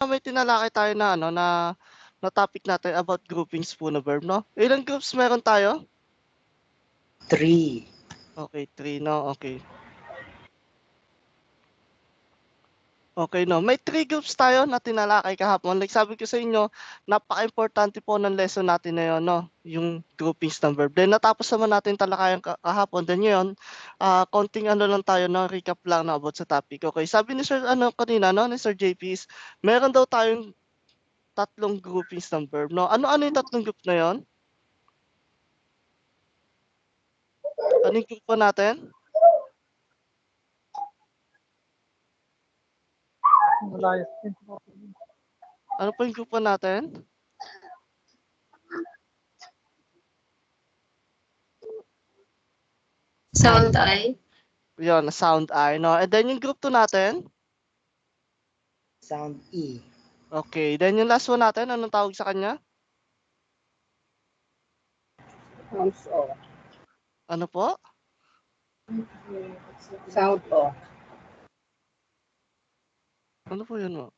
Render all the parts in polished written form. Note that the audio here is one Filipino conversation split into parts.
may tinalakay tayo na ano na topic natin about groupings po na verb, no? Ilang groups meron tayo? 3. Okay, 3, no? Okay. Okay, no. May 3 groups tayo na tinalakay kahapon. Like sabi ko sa inyo, napaka-importante po ng lesson natin na yun, no? Yung groupings ng verb. Then natapos naman natin talakayan kahapon. Then ngayon, konting ano lang tayo, no? Recap lang na about sa topic. Okay, sabi ni Sir, ano kanina, no? Ni Sir JP is, meron daw tayong 3 groupings ng verb, no? Ano-ano yung 3 group na yon? Ano yung grupo natin? Ano po yung grupo natin? Sound I. Yun, sound I, no? And then yung group 2 natin? Sound E. Okay, then yung last one natin, anong tawag sa kanya? Sounds O. Ano po? Sound O. Ano po yun, mo?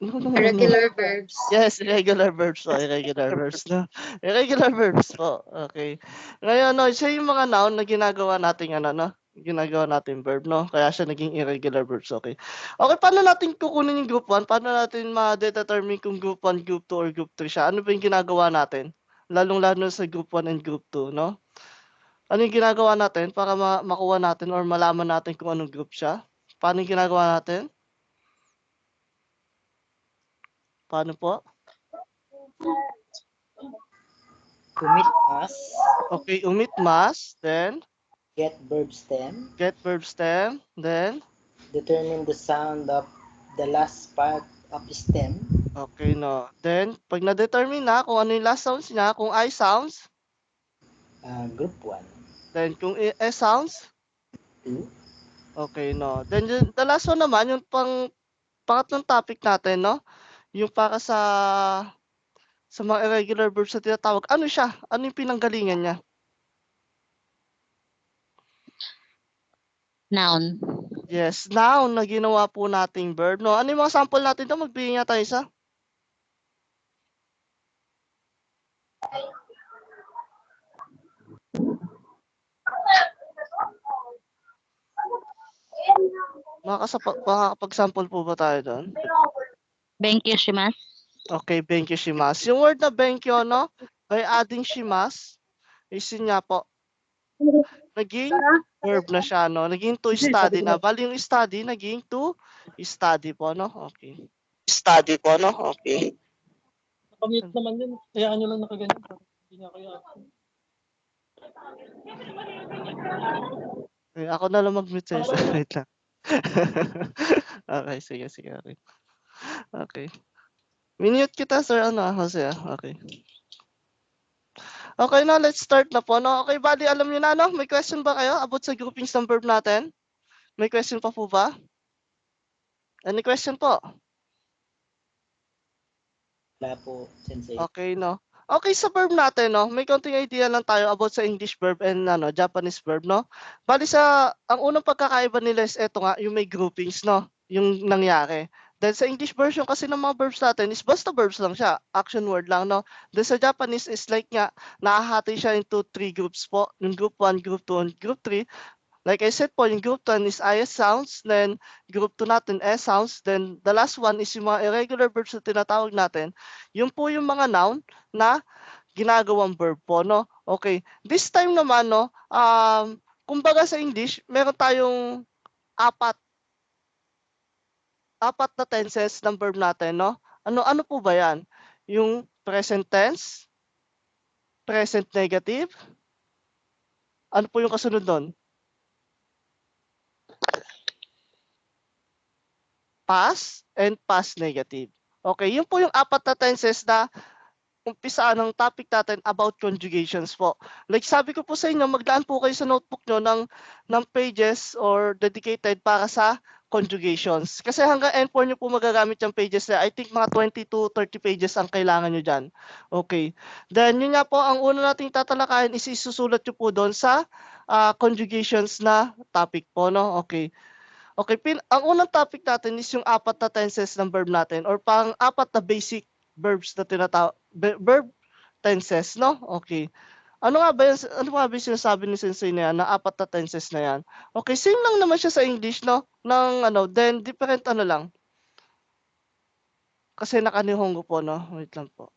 Irregular verbs. Yes, irregular verbs po. Irregular verbs, no? Irregular verbs po. Okay. Ngayon, no, siya yung mga noun na ginagawa nating ano, no? Ginagawa natin verb, no? Kaya siya naging irregular verbs. Okay. Okay, paano natin kukunin yung group 1? Paano natin ma-determine kung group 1, group 2, or group 3 siya? Ano ba yung ginagawa natin? Lalong-lalo sa group 1 and group 2, no? Ano yung ginagawa natin para makuha natin or malaman natin kung anong group siya? Paano yung ginagawa natin? Paano po? Commit as. Okay, omit mas, then Get verb stem. get verb stem, then Determine the sound of the last part of stem. okay, no. Then, pag na-determine na kung ano yung last sounds niya, kung I sounds, Group 1. then kung S sounds, 2. okay, no. Then, the last one naman, yung pangatlong topic natin, no? Yung para sa mga irregular verbs na tinatawag, ano siya? Ano yung pinanggalingan niya? Noun. Yes, noun na ginawa po nating verb, no? Ano yung mga sample natin doon? Magbigay nga tayo isa. Makakapag-sample po ba tayo doon? Benkyo shimasu. Okay, benkyo shimasu. Yung word na benkyo, no? By adding shimasu, is yun nga po, naging verb na siya, no? Naging to study na. Bali yung study, naging to study po, no? Okay. Study po, no? Okay. Nakamute naman yun. Kayaan nyo lang nakaganyan. Hindi nga kaya. Okay, ako na lang mag-mute sa'yo. Wait lang. Okay, sige. Okay. Okay. Minute kita, sir. Ano, Jose? Okay. Okay, now let's start na po, no? Okay, bali, alam niyo na, no? May question ba kayo about sa groupings ng verb natin? May question pa po ba? Any question po? Wala po, Sensei. Okay, no? Okay, sa verb natin, no? May konting idea lang tayo about sa English verb and Japanese verb, no? Bali ang unang pagkakaiba nila is eto nga, yung may groupings, no? Yung nangyari. Then sa English version kasi ng mga verbs natin is basta verbs lang siya, action word lang, no? Then sa Japanese is like nga, nakahati siya into 3 groups po. Yung group 1, group 2, and group 3. Like I said po, yung group 1 is IS sounds, then group 2 natin S sounds, then the last one is yung mga irregular verbs na tinatawag natin. Yun po yung mga noun na ginagawang verb po, no? Okay. This time naman, no, kumbaga sa English, meron tayong apat na tenses ng verb natin, no? Ano po ba yan? Yung present tense, present negative, ano po yung kasunod doon? Past and past negative. Okay, yun po yung apat na tenses na umpisaan ng topic natin about conjugations po. Like sabi ko po sa inyo, maglaan po kayo sa notebook nyo ng pages or dedicated para sa conjugations. Kasi hanggang N4 nyo po magagamit yung pages na. I think mga 20 to 30 pages ang kailangan nyo dyan. Okay. Then yun nga po, ang una nating tatalakayin is isusulat nyo po doon sa conjugations na topic po, no? Okay. Okay, ang unang topic natin is yung 4 na tenses ng verb natin or pang-4 na basic verbs na verb tenses, no? Okay. Ano nga ba yung sinasabi ni Sensei na yan, na 4 na tenses na yan? Okay, same lang naman siya sa English, no? Then different lang. Kasi naka-Nihongo po, no? Wait lang po.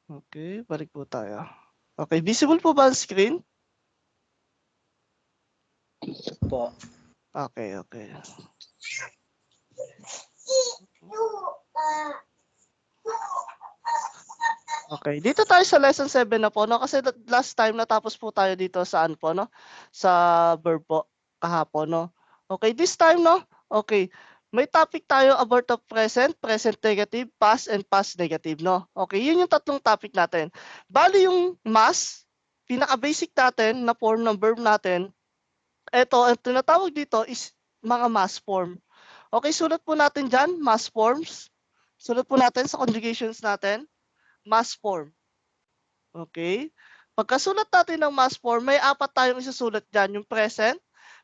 Okay, balik po tayo. Okay, visible po ba ang screen? Po. Okay. Okay, dito tayo sa lesson 7 na po, no? Kasi last time natapos po tayo dito saan po, no? Sa verb po, kahapon, no? Okay, this time, no? Okay, may topic tayo about the present, present negative, past, and past negative, no? Okay, yun yung tatlong topic natin. Bali yung mas, pinaka-basic natin na form ng verb natin, ito, ang tinatawag dito is mga mass form. Okay, sulat po natin dyan, mass forms. Sulat po natin sa conjugations natin, mass form. Okay? Pagkasulat natin ng mass form, may 4 tayong isusulat dyan. Yung present,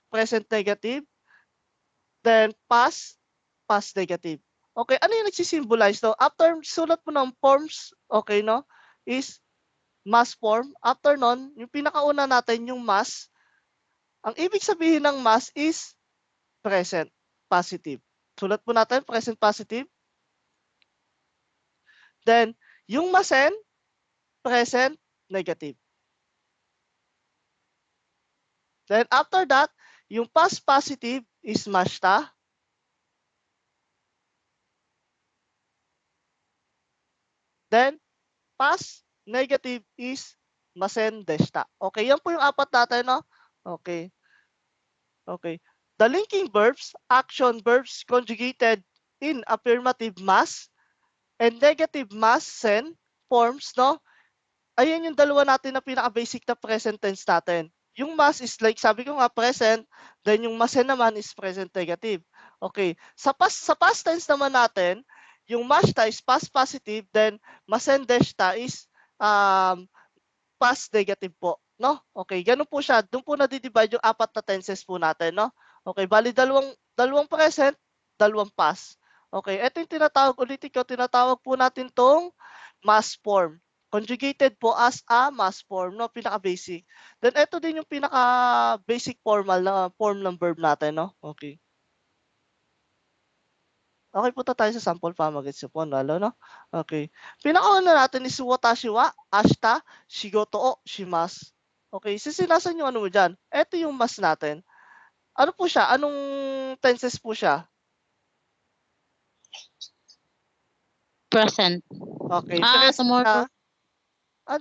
present negative, then past, past negative. Okay, ano yung nagsisimbolize, no? After sulat mo ng forms, okay, no? Is mass form. After nun, yung pinakauna natin, yung mass. Ang ibig sabihin ng mass is present, positive. Sulat po natin, present positive. Then, yung masen, present negative. Then after that, yung past positive is mashta. Then past negative is masen deshita. Okay, yan po yung 4 natin, no? Okay. The linking verbs, action verbs conjugated in affirmative mass and negative mass sen forms, no? Ayan yung dalawa natin na pinaka-basic na present tense natin. Yung mass is like, sabi ko nga, present, then yung masen naman is present negative. Okay. Sa past tense naman natin, yung mashta is past positive, then masen deshta is past negative po. No? Okay, ganun po siya. Doon po na-divide yung 4 na tenses po natin, no? Okay, bali dalawang present, dalawang past. Okay, ito yung tinatawag po natin tong mass form. Conjugated po as a mass form, no? Pinaka-basic. Then ito din yung pinaka-basic formal na form ng verb natin, no? Okay. Okay, punta tayo sa sample para mag-gets po, no? Okay. Pinakauna natin is watashi wa ashita shigoto o shimasu. Okay, sisinasan yung ano mo dyan. Ito yung mas natin. Ano po siya? Anong tenses po siya? Present. Okay. Tomorrow.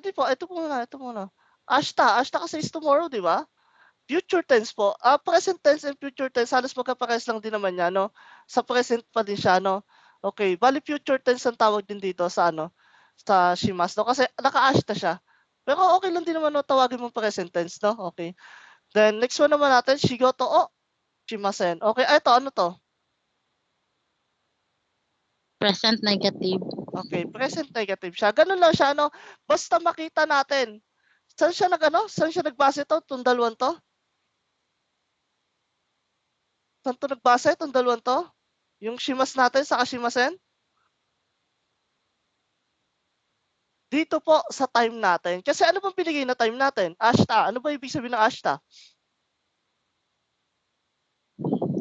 Di po. Ito muna. Ashita kasi is tomorrow, di ba? Future tense po. Present tense and future tense, halos magkapares lang din naman yan, no? Sa present pa din siya, no? Okay. Bali, future tense ang tawag din dito sa sa shimasu, no? Kasi naka-ashita siya. Pero okay lang din naman, no? Tawagin mong present tense, no? Okay. Then, next one naman natin, shigoto o shimasen. Okay, ito, ano to? Present negative. Okay, present negative siya. Ganun lang siya, no? Basta makita natin. Saan siya nagbase to? Itong dalawang to? Saan to nagbase? Itong dalawang to? Yung shimas natin sa shimasen? Dito po sa time natin. Kasi ano bang binigay na time natin? Ashta. Ano ba ibig sabihin ng ashta?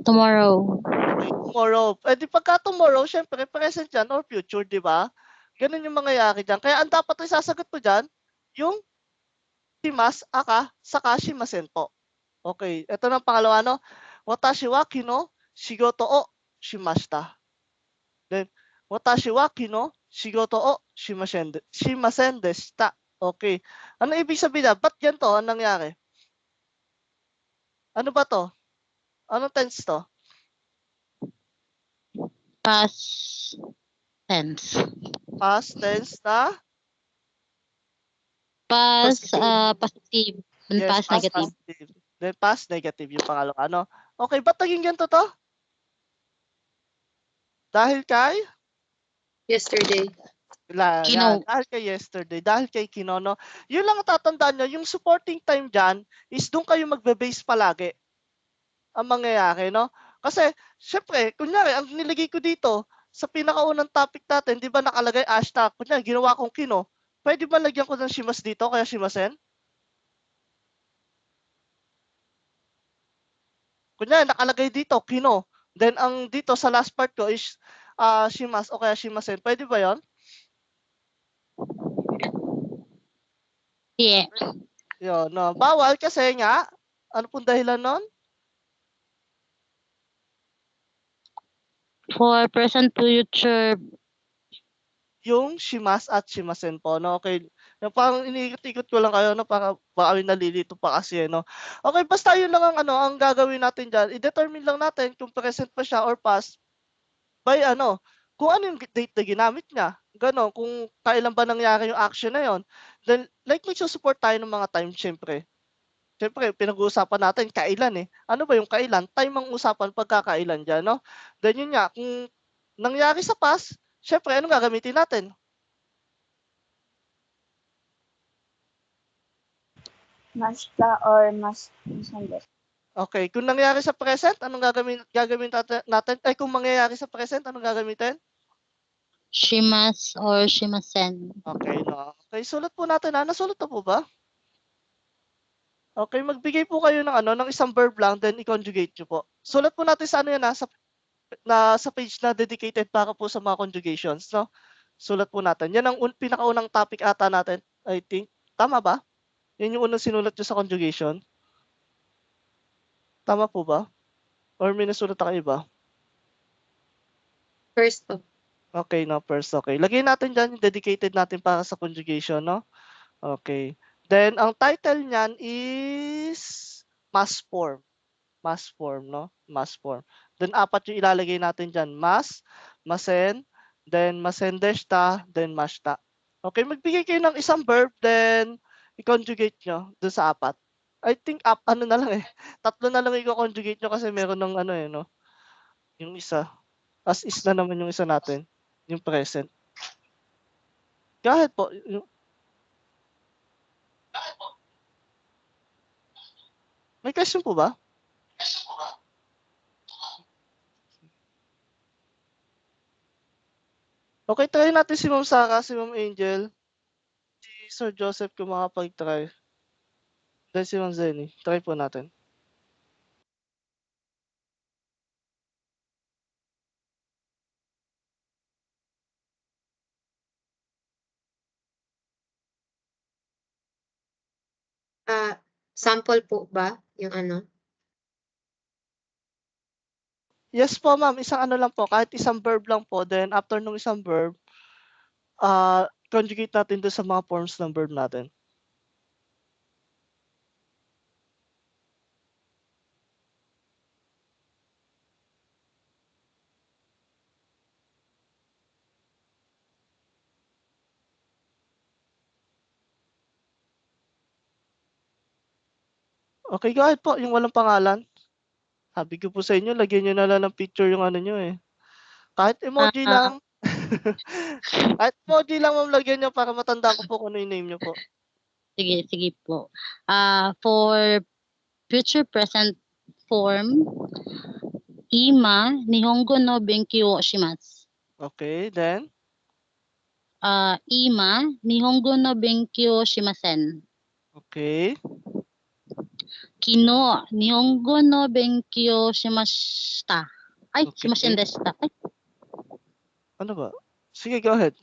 Tomorrow. Okay, tomorrow. Eh di pagka tomorrow, syempre present yan or future, di ba? Ganun yung mangyayari dyan. Kaya ang dapat na isasagot mo dyan, yung shimas, saka shimasen po. Okay, ito na ang pangalawa, no? Watashi wa kino shigoto o shimashita. Then, watashi wa kino shigoto o shimasen deshita. Okay. Ano ibig sabihin na? Ba't ganito ang nangyari? Ano ba to? Anong tense to? Past tense. Past tense na? Past positive. And Yes, past negative. positive. Then past negative yung pangalawa. Ano? Okay, ba't naging ganito to? Dahil kay? Yesterday. Kino. Dahil kay yesterday, dahil kay kinono. Yun lang ang tatandaan nyo, yung supporting time dyan is doon kayo magbe-base palagi ang mangyayari, no? Kasi, syempre, kunyari, ang nilagay ko dito, sa pinakaunang topic natin, di ba nakalagay hashtag, kunyari, ginawa kong kino, pwede ba lagyan ko ng shimas dito, kaya shimasen? Kunyari, nakalagay dito, kino. Then, ang dito sa last part ko is shimas o kaya shimasen. Pwede ba yon? Yeah. Yun, no. Bawal kasi nga, ano pong dahilan nun? For present future. Yung shimas at shimasen po, no? Okay. Yung parang iniikot-ikot ko lang kayo, no? Para baka may nalilito pa kasi, no? Okay, basta yun lang ang, ang gagawin natin dyan. I-determine lang natin kung present pa siya or past by kung ano yung date na ginamit niya. Ganon, kung kailan ba nangyari yung action na yon. Then, like, may support tayo ng mga time, syempre. Syempre, pinag-uusapan natin kailan eh. Ano ba yung kailan? Time ang usapan pagkakailan dyan, no? Then yun nga, kung nangyari sa past, syempre, anong gagamitin natin? Masta or mas masanda. Okay, kung nangyari sa present, anong gagawin natin? Ay, kung mangyayari sa present, anong gagamitin? Shimas or shimasen. Okay, no. Okay, sulat po natin ha. Nasulat na po ba? Okay, magbigay po kayo ng isang verb lang, then i-conjugate nyo po. Sulat po natin sa yan ha, sa page na dedicated para po sa mga conjugations, no? Sulat po natin. Yan ang pinakaunang topic ata natin, I think. Tama ba? Yan yung unang sinulat nyo sa conjugation. Tama po ba? Or may nasulat na kayo ba? First po. Okay, no, first, okay. Lagay natin dyan yung dedicated natin para sa conjugation, no? Okay. Then, ang title niyan is mass form. Mass form, no? Mass form. Then, 4 yung ilalagay natin dyan. Mass, masen, then masendeshta, then mashta. Okay, magbigay kayo ng isang verb, then i-conjugate nyo dun sa 4. I think, ano na lang eh. 3 na lang i-conjugate nyo kasi meron ng no? Yung isa. As is na naman yung isa natin. Yung present. Go ahead po. May question po ba? Okay, try natin si Ma'am Sara, si Ma'am Angel, si Sir Joseph kung makapag-try. Then si Ma'am Zenny. Try po natin. Sample po ba yung ano? Yes po, ma'am. Isang lang po. Kahit isang verb lang po. Then after nung isang verb, conjugate natin doon sa mga forms ng verb natin. Okay, go ahead po. Yung walang pangalan. Sabi ko po sa inyo, lagyan nyo na lang ng picture yung nyo eh. Kahit emoji lang. Kahit emoji lang, ma'am, lagyan nyo para matanda ko po kung ano yung name nyo po. Sige po. For future present form, ima nihongo no benkyou o shimasu. Okay, then? Ima nihongo no benkyou shimasen. Okay. Kino nihongo no benkyou shimashita. Ay, Okay. shimasen deshita. Ay, Ano ba? Sige, go ahead.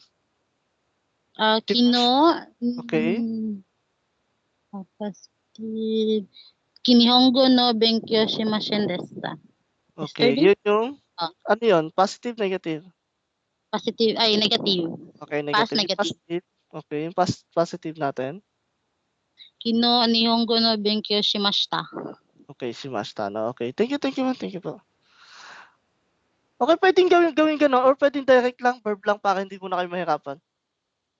kino. Okay. Kinihongo no benkyou shimasen deshita. Okay, Yesterday? yun yung, ano yun? Positive, negative? Positive, ay negative. Okay, Past negative. negative. Positive. Okay, yung positive natin. Kino nihongo no benkyou shimashita. Okay, si Masta, no? Okay, thank you, ma'am. Thank you po. Okay, pwedeng gawin gano'n or pwedeng direct lang, verb lang para hindi po na kayo mahirapan.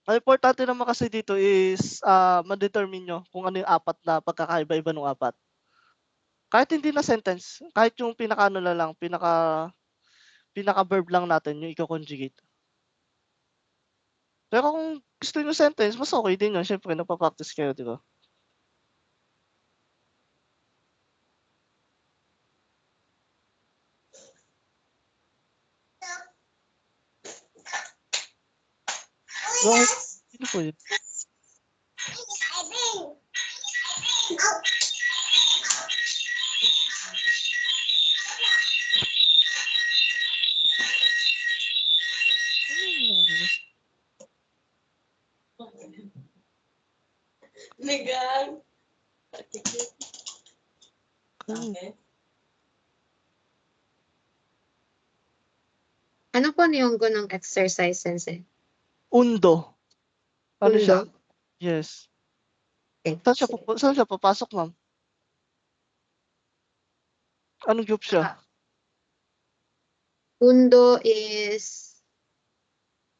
Ang importante naman kasi dito is ma-determine nyo kung ano yung 4 na pagkakaiba-iba ng 4. Kahit hindi na sentence, kahit yung pinaka-ano na lang, pinaka-verb lang natin yung i-conjugate. Pero kung gusto niyo sentence, mas okay din yun. Siyempre, nagpa-practice kayo, di ba? Okay. Sino po yun? Ano yun? Nagang. Okay. Ano po niyonggo ng exercise, Sensei? Undo. Ano siya? Undo? Yes. Okay. Saan siya papasok, ma'am? Anong group siya? Undo is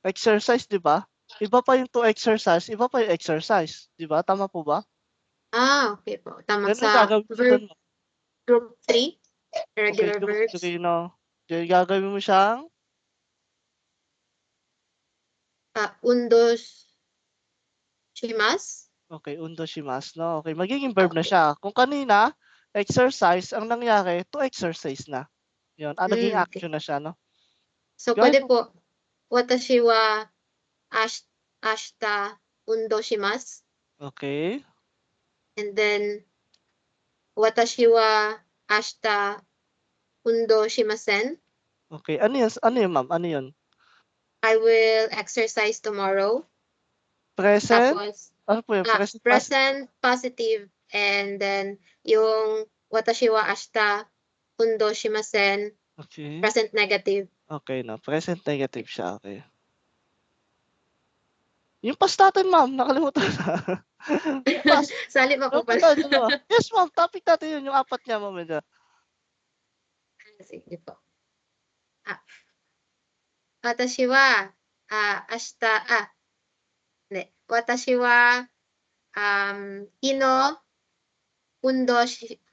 Exercise, di ba? Iba pa yung to exercise, iba pa yung exercise. Di ba? Tama po ba? okay po. Tama Ganun sa gagawin mo verb doon, ma'am. group 3, Okay, regular group verbs. 3, no? Okay, gagawin mo siyang Undos shimasu. okay, undo shimasu, no? Okay, magiging verb na siya. Kung kanina, exercise, ang nangyari, to exercise na. Yun, naging Okay. action na siya, no? So, Go ahead pwede po, watashi wa ashita undo shimasu. Okay. And then, watashi wa ashita undo shimasen. Okay, ano yun, ma'am? Ano yun? I will exercise tomorrow. Present? Tapos, Ano po yun? Present, present positive. And then, yung watashi wa ashita undo shimasen, okay. present negative. Okay, no? Present negative siya, okay. Yung past natin, ma'am, nakalimutan na. Past. Sali pa po Dapat pala. tayo dalawa. Yes, ma'am, topic natin yun, yung apat niya, ma'am. Medyo. Sige po. Watashi wa, ashita, hindi. Watashi wa, kino, undo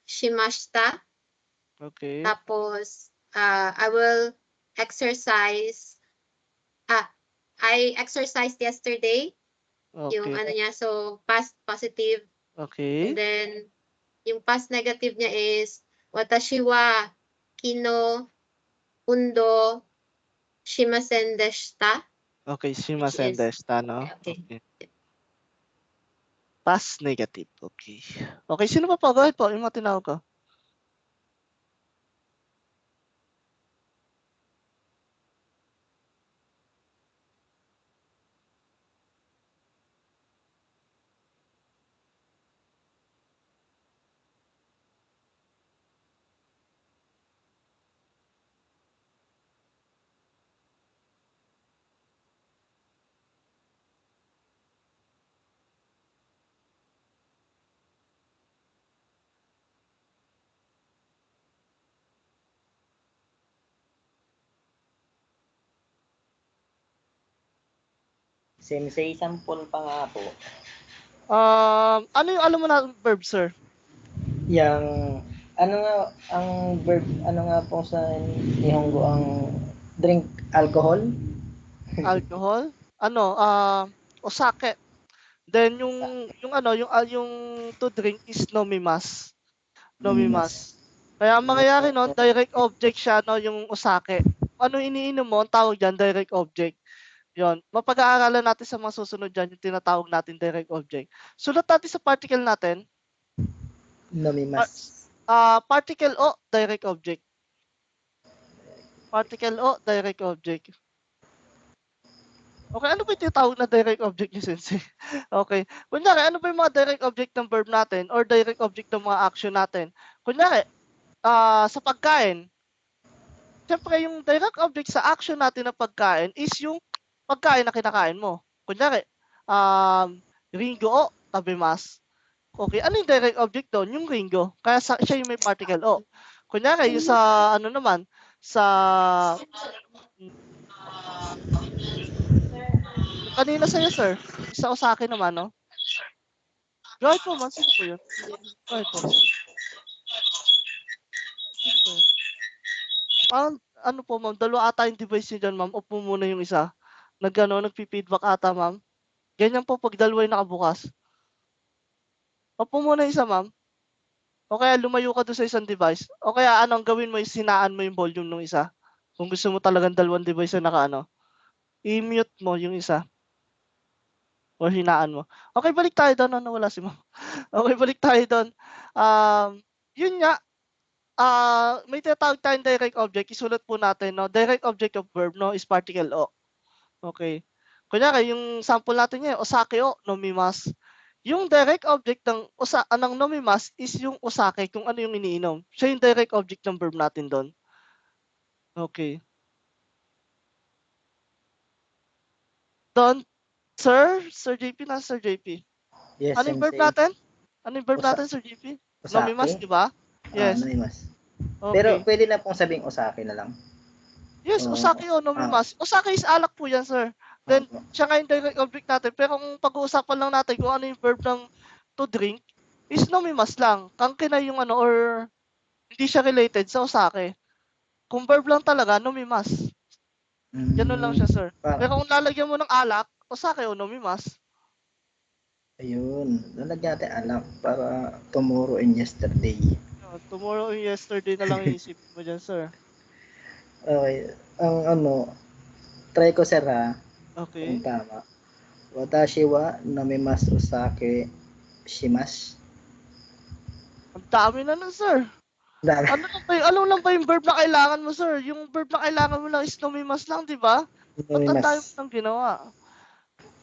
shimashita. Okay. Tapos, I will exercise, I exercised yesterday. Yung Okay. ano niya, so past positive. Okay. And then, yung past negative niya is, watashi wa, kino, undo, shimasen deshita. Okay, Which shimasen is, deshita, no? okay. Past negative, okay. Okay, sino pa po? Go ahead po, yung mga tinawag ko. Sensei, sample pa nga po. Ano yung alam mo na verb, sir? Yang, ano nga, ang verb, ano nga po sa Nihongo ang drink alcohol? Alcohol? Ano? Osake. Then yung ano, yung to drink is nomimas. Nomimas. Kaya ang mangyayari no, direct object siya no, yung osake. Ano iniinom mo, ang tawag diyan direct object. Yon. Mapag-aaralan natin sa mga susunod diyan yung tinatawag natin direct object. Sulat natin sa particle natin. Nomimas. Particle o direct object. Particle o direct object. Okay, ano ba yung tinatawag na direct object ni Sensei? Okay. Kunyari, ano ba yung mga direct object ng verb natin or direct object ng mga action natin? Kunyari, sa pagkain, siyempre yung direct object sa action natin ng pagkain is yung pagkain na kinakain mo. Kunyari, Ringo o tabimas. Okay, ano yung direct object doon? Yung Ringo. Kaya siya yung may particle o. Kunyari, yung sa ano naman, sa kanina sa'yo, sir. Isa o sa akin naman, no? Go ahead po, ma'am. Sino po yun? Go ahead po. Sino po yun? Parang, ano po, ma'am, dalawa ata yung device nyo dyan, ma'am. Upo muna yung isa. nagfi-feedback ata, ma'am. Ganyan po pag dalawa yung nakabukas. Opo muna isa, ma'am. O kaya lumayo ka doon sa isang device. O kaya anong gawin mo is hinaan mo yung volume ng isa. Kung gusto mo talagang dalawang device na nakaano, i-mute mo yung isa. O hinaan mo. Okay, balik tayo doon. Nawala si ma'am. Okay, balik tayo doon. Yun nga, may tinatawag tayong direct object. Isulat po natin, no? Direct object of verb, no, is particle o. Okay. Kunyari, yung sample natin ngayon, osake o nomimasu. Yung direct object ng nomimasu is yung osake, kung ano yung iniinom. Siya yung direct object ng verb natin doon. Okay. Doon, Sir JP na, Sir JP. Yes, Ano yung verb sensei. natin? Ano yung verb Osa- natin, Sir JP? Osake. Nomimasu, di ba? Yes. Nomimasu. Okay. Pero pwede na pong sabing osake na lang. Yes, Oo. osake o nomimasu. Osake is alak po yan, sir. Then, Opo. siya nga yung direct object natin. Pero kung pag-uusapan lang natin kung ano yung verb ng to drink, is nomimasu lang. Kanki na yung ano, or hindi siya related sa osake. Kung verb lang talaga, nomimasu. Ganun lang siya, sir. Pero kung lalagyan mo ng alak, osake o nomimasu. Ayun, lalagyan natin alak para tomorrow and yesterday. Tomorrow and yesterday na lang iisipin mo dyan, sir. Okay, ang try ko sir ha, Okay. kung tama. Watashi wa namimasu osake shimasu. Ang dami na nun, sir. Dami. Ano lang ba yung verb na kailangan mo, sir? Yung verb na kailangan mo lang is nomimasu lang, di ba? Ba't ang dami mo nang ginawa?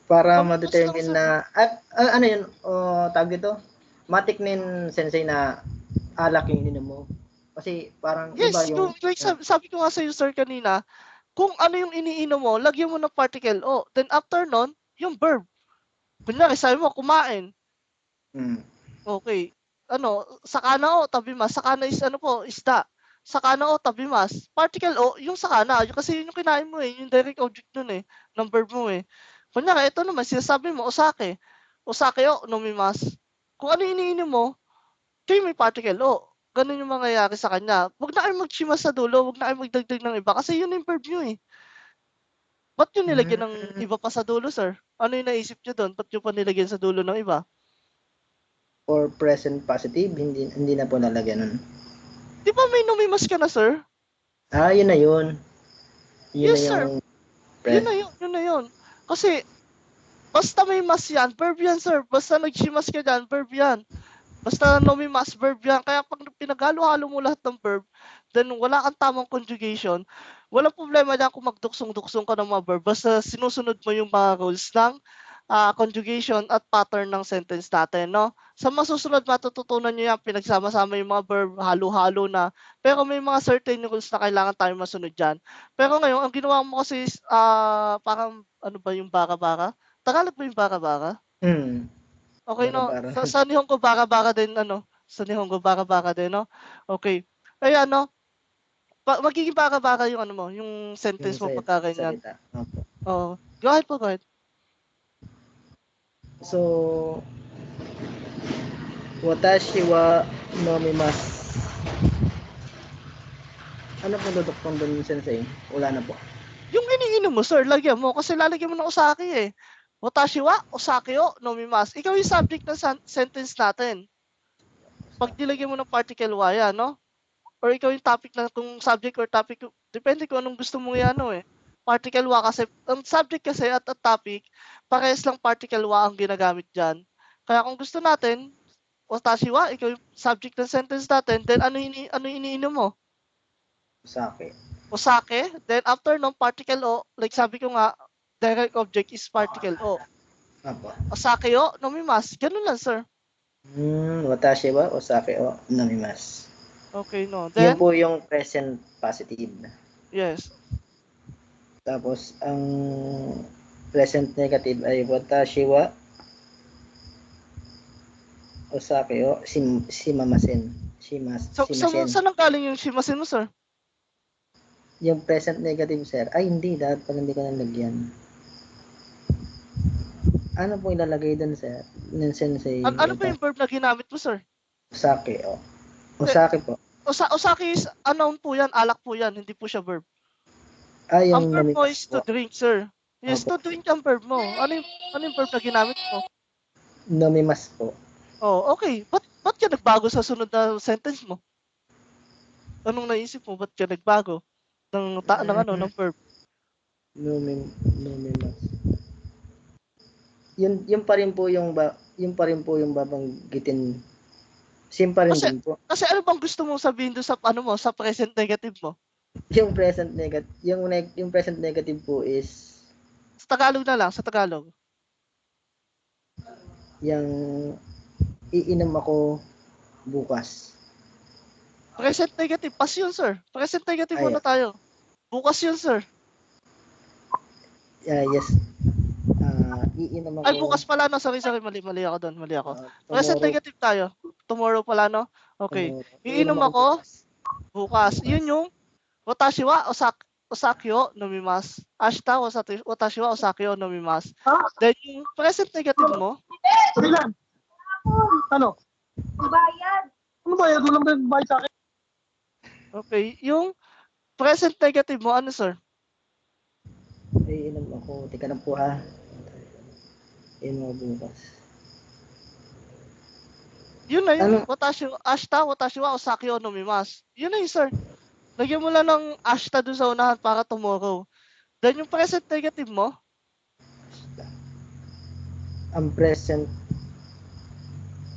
Para Nomimasu ma-determine lang, na, ano yun, tawag ito? Matik nin sensei na alak yung ininom mo. Kasi parang yes, iba yung, like sabi ko nga sa iyo, sir, kanina, kung ano yung iniinom mo, lagyan mo ng particle o. Then after nun, yung verb. Kunyari, sabi mo, kumain. Okay. Sakana o, tabimas. Sakana is isda. Sakana o, tabimas. Particle o, yung sakana. Kasi yun yung kinain mo yung direct object nun ng verb mo Kunyari, ito naman, sinasabi mo, osake. Osake o, nomimasu. Kung ano yung iniinom mo, kayo may particle o. Ganun yung mangyayari sa kanya. Huwag na kayo mag-shimas sa dulo, huwag na kayo magdagdag ng iba kasi yun yung verb nyo Ba't yun nilagyan ng iba pa sa dulo, sir? Ano yung naisip nyo doon? Ba't yung pa nilagyan sa dulo ng iba? for present positive, hindi na po nalagyan nun. Di ba may nomimas ka na, sir? Yun na yun. Yun Yes, na sir. yung Yun na yun. Kasi, basta may mas yan, verb yan, sir. Basta nag-shimas ka dyan, verb yan. Basta nomimas, verb yan. Kaya pag pinaghalo-halo mo lahat ng verb, then wala kang tamang conjugation, walang problema dyan kung magduksong-duksong ka ng mga verb. Basta sinusunod mo yung mga rules ng conjugation at pattern ng sentence natin, no? Sa masusunod, matututunan nyo yan, pinagsama-sama yung mga verb, halo-halo na. Pero may mga certain rules na kailangan tayo masunod dyan. Pero ngayon, ang ginawa mo kasi is, parang, ano ba yung baka-baka? Tagalog ba yung baka-baka? Okay, no? Baka-baka. Sa Nihongo, baka-baka din, Sa Nihongo, baka-baka din, no? Okay. Kaya, magiging baka-baka yung yung sentence mo pagka ganyan. Salita. Opo. Oh, go ahead po, go ahead. So, watashi wa nomimasu. Ano po duduktong doon, sensei? Wala na po. Yung iniinom mo, sir, lagyan mo. Kasi lalagyan mo ng osake Watashi wa osake o nomimasu. Ikaw yung subject ng sentence natin. Pag nilagyan mo ng particle wa yan, no? Or ikaw yung topic na kung subject or topic, depende kung anong gusto mo Particle wa kasi, ang subject kasi at topic, parehas lang particle wa ang ginagamit dyan. Kaya kung gusto natin, watashi wa, ikaw yung subject ng sentence natin, then ano iniinom mo? Osake. Then after nung particle o, like sabi ko nga, direct object is particle o. Opo. Osake o, nomimasu. Ganun lang, sir. Watashi wa osake o nomimasu. Okay, no. Yun Then, po yung present positive. yes. Tapos, ang present negative ay watashi wa osake o shimamasen. So, saan ang galing yung shimasen mo, sir? Yung present negative, sir. Ay, hindi. Dapat pala hindi ko nalagyan. Ano po ilalagay doon, sir? Ng sensei. Ano ba yung verb na ginamit mo, sir? Osake, o. Osake po. Osake is noun po yan, alak po yan, hindi po siya verb. Yung Ang verb mo nomimasu is to po. drink, sir. Yes, Opo. to drink ang verb mo. Ano yung verb na ginamit mo? Nomimas po. Oh, okay. Ba't ka nagbago sa sunod na sentence mo? Anong naisip mo? Ba't ka nagbago ng verb? Nomimas. Yun pa rin po yung babanggitin. Same pa rin Kasi- din po. Kasi ano bang gusto mong sabihin doon sa sa present negative mo? Yung present negative, yung present negative po is Sa Tagalog na lang, sa Tagalog. yung iinom ako bukas. Present negative, past yun, sir. Present negative Ay, muna tayo. Bukas yun, sir. Yes. Iinom ako. Ay, bukas pala, no? Sorry, mali ako doon, mali ako. Present Tomorrow. negative tayo. Tomorrow pala, no? Okay. Tomorrow. Iinom ako bukas. Yun yung watashi wa osaki o nomimasu. Ashita watashi wa osaki o nomimasu. Then yung present negative mo, Ilan? Ano? Bayad. Ano ba yan? Walang nagbayad sa akin. okay, yung present negative mo, ano, sir? Iinom ako. Teka lang po ha. Iinom ako bukas. Yun na yung Ano? ashita watashi wa osaki o nomimasu. Yun na yun, sir. Lagyan mo lang ng ashita dun sa unahan para tomorrow. Then yung present negative mo,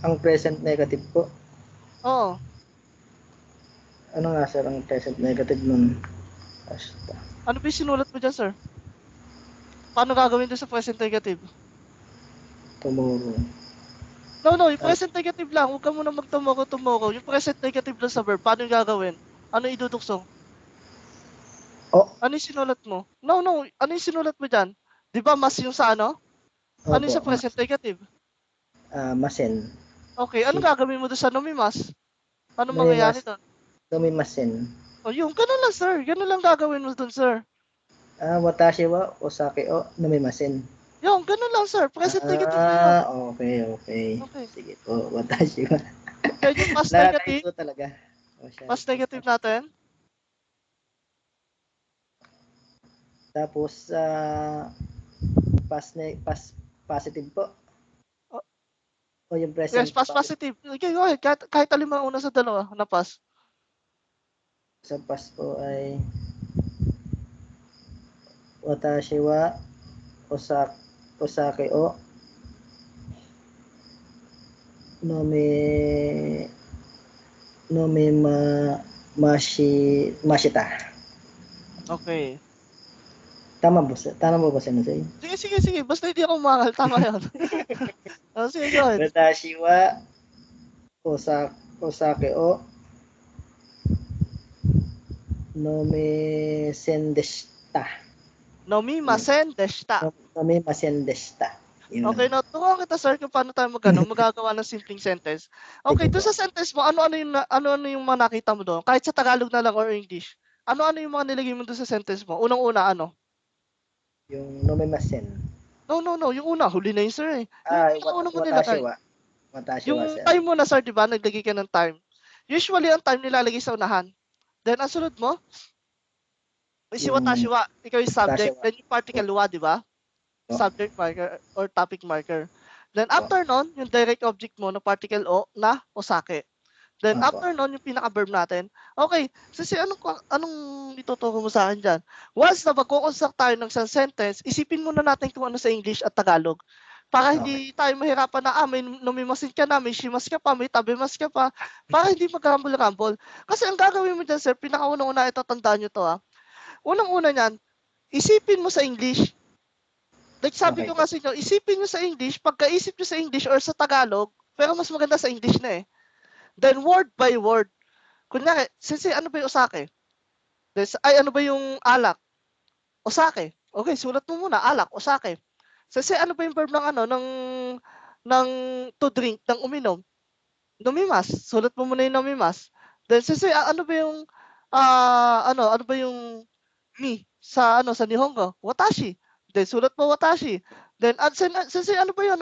Ang present negative po. oo. Ano nga sir ang present negative nun? Basta. Ano ba yung sinulat mo dyan, sir? Paano gagawin doon sa present negative? Tomorrow. No, yung present negative lang. Huwag ka muna mag-tomorrow. Yung present negative lang sa verb, paano yung gagawin? Ano yung iduduksong? Oh. Ano yung sinulat mo? No. Ano yung sinulat mo dyan? Di ba mas yung sa ano? Ano yung sa Opo, present negative? masen. Okay, ano gagawin mo doon sa nomimas? Ano Nomimas. mangyayari doon? Nomimasen. O yung, ganun lang, sir. Ganun lang gagawin mo doon, sir. Watashi wa osake o nomimasen. Yung, ganun lang, sir. Present negative na yun. Okay. Okay. Sige po, watashi wa. Kaya yung past Lahat negative, po talaga. past negative natin. Tapos, past positive po. O yung present. Yes, past positive. Okay, go ahead. Kahit alin man una sa dalawa na pass. Sa past po ay watashi wa osake o mashita. Okay. Tama ba Sensei? Sige. Basta hindi ako umangal. Tama yun. Sige, go ahead. Watashi wa osake o nomimasen deshita. Nomimasen deshita. Nomimasen deshita. Yun. Okay, no, turuan kita, sir, kung paano tayo magagawa ng simpleng sentence. Okay, doon sa sentence mo, ano yung mga nakita mo doon? Kahit sa Tagalog na lang or English. Ano yung mga nilagay mo doon sa sentence mo? Unang-una, ano? Yung nomimasen. No. Yung una, huli na yun, sir, eh. Yung una mo Watashi nilagay. wa. Watashi Yung wa, sir. time mo na, sir, di ba? Naglagay ka ng time. Usually, ang time nilalagay sa unahan. Then, ang sunod mo, si Yung watashi wa. Ikaw yung subject. watashi wa. Then, yung particle wa, di ba? Oh. Subject marker or topic marker. Then, after nun, yung direct object mo na particle o na osake. Then, Opo. after nun, yung pinaka-verb natin. Okay, sisi, anong ituturo mo sa akin dyan? Once na magkukonstruct tayo ng isang sentence, isipin muna natin kung ano sa English at Tagalog. Para hindi tayo mahirapan na, may nomimasin ka na, may shimas ka pa, may tabimas ka pa, para hindi mag-rumble-rumble. Kasi ang gagawin mo dyan, sir, pinakaunang-una, ito, tandaan nyo to, ha. Unang-una niyan, isipin mo sa English. Like sabi Okay. ko nga sa inyo, isipin nyo sa English, pagkaisip nyo sa English or sa Tagalog, pero mas maganda sa English na eh. Then word by word. Kunyari, Sensei, ano ba yung osake? Ano ba yung alak? Osake. Okay, sulat mo muna, alak, osake. Sensei, ano ba yung verb ng to drink, ng uminom? Nomimas. Sulat mo muna yung nomimas. Then Sensei, ano ba yung mi sa Nihongo? Watashi. Then sulat mo watashi. Then Sensei, ano ba yun,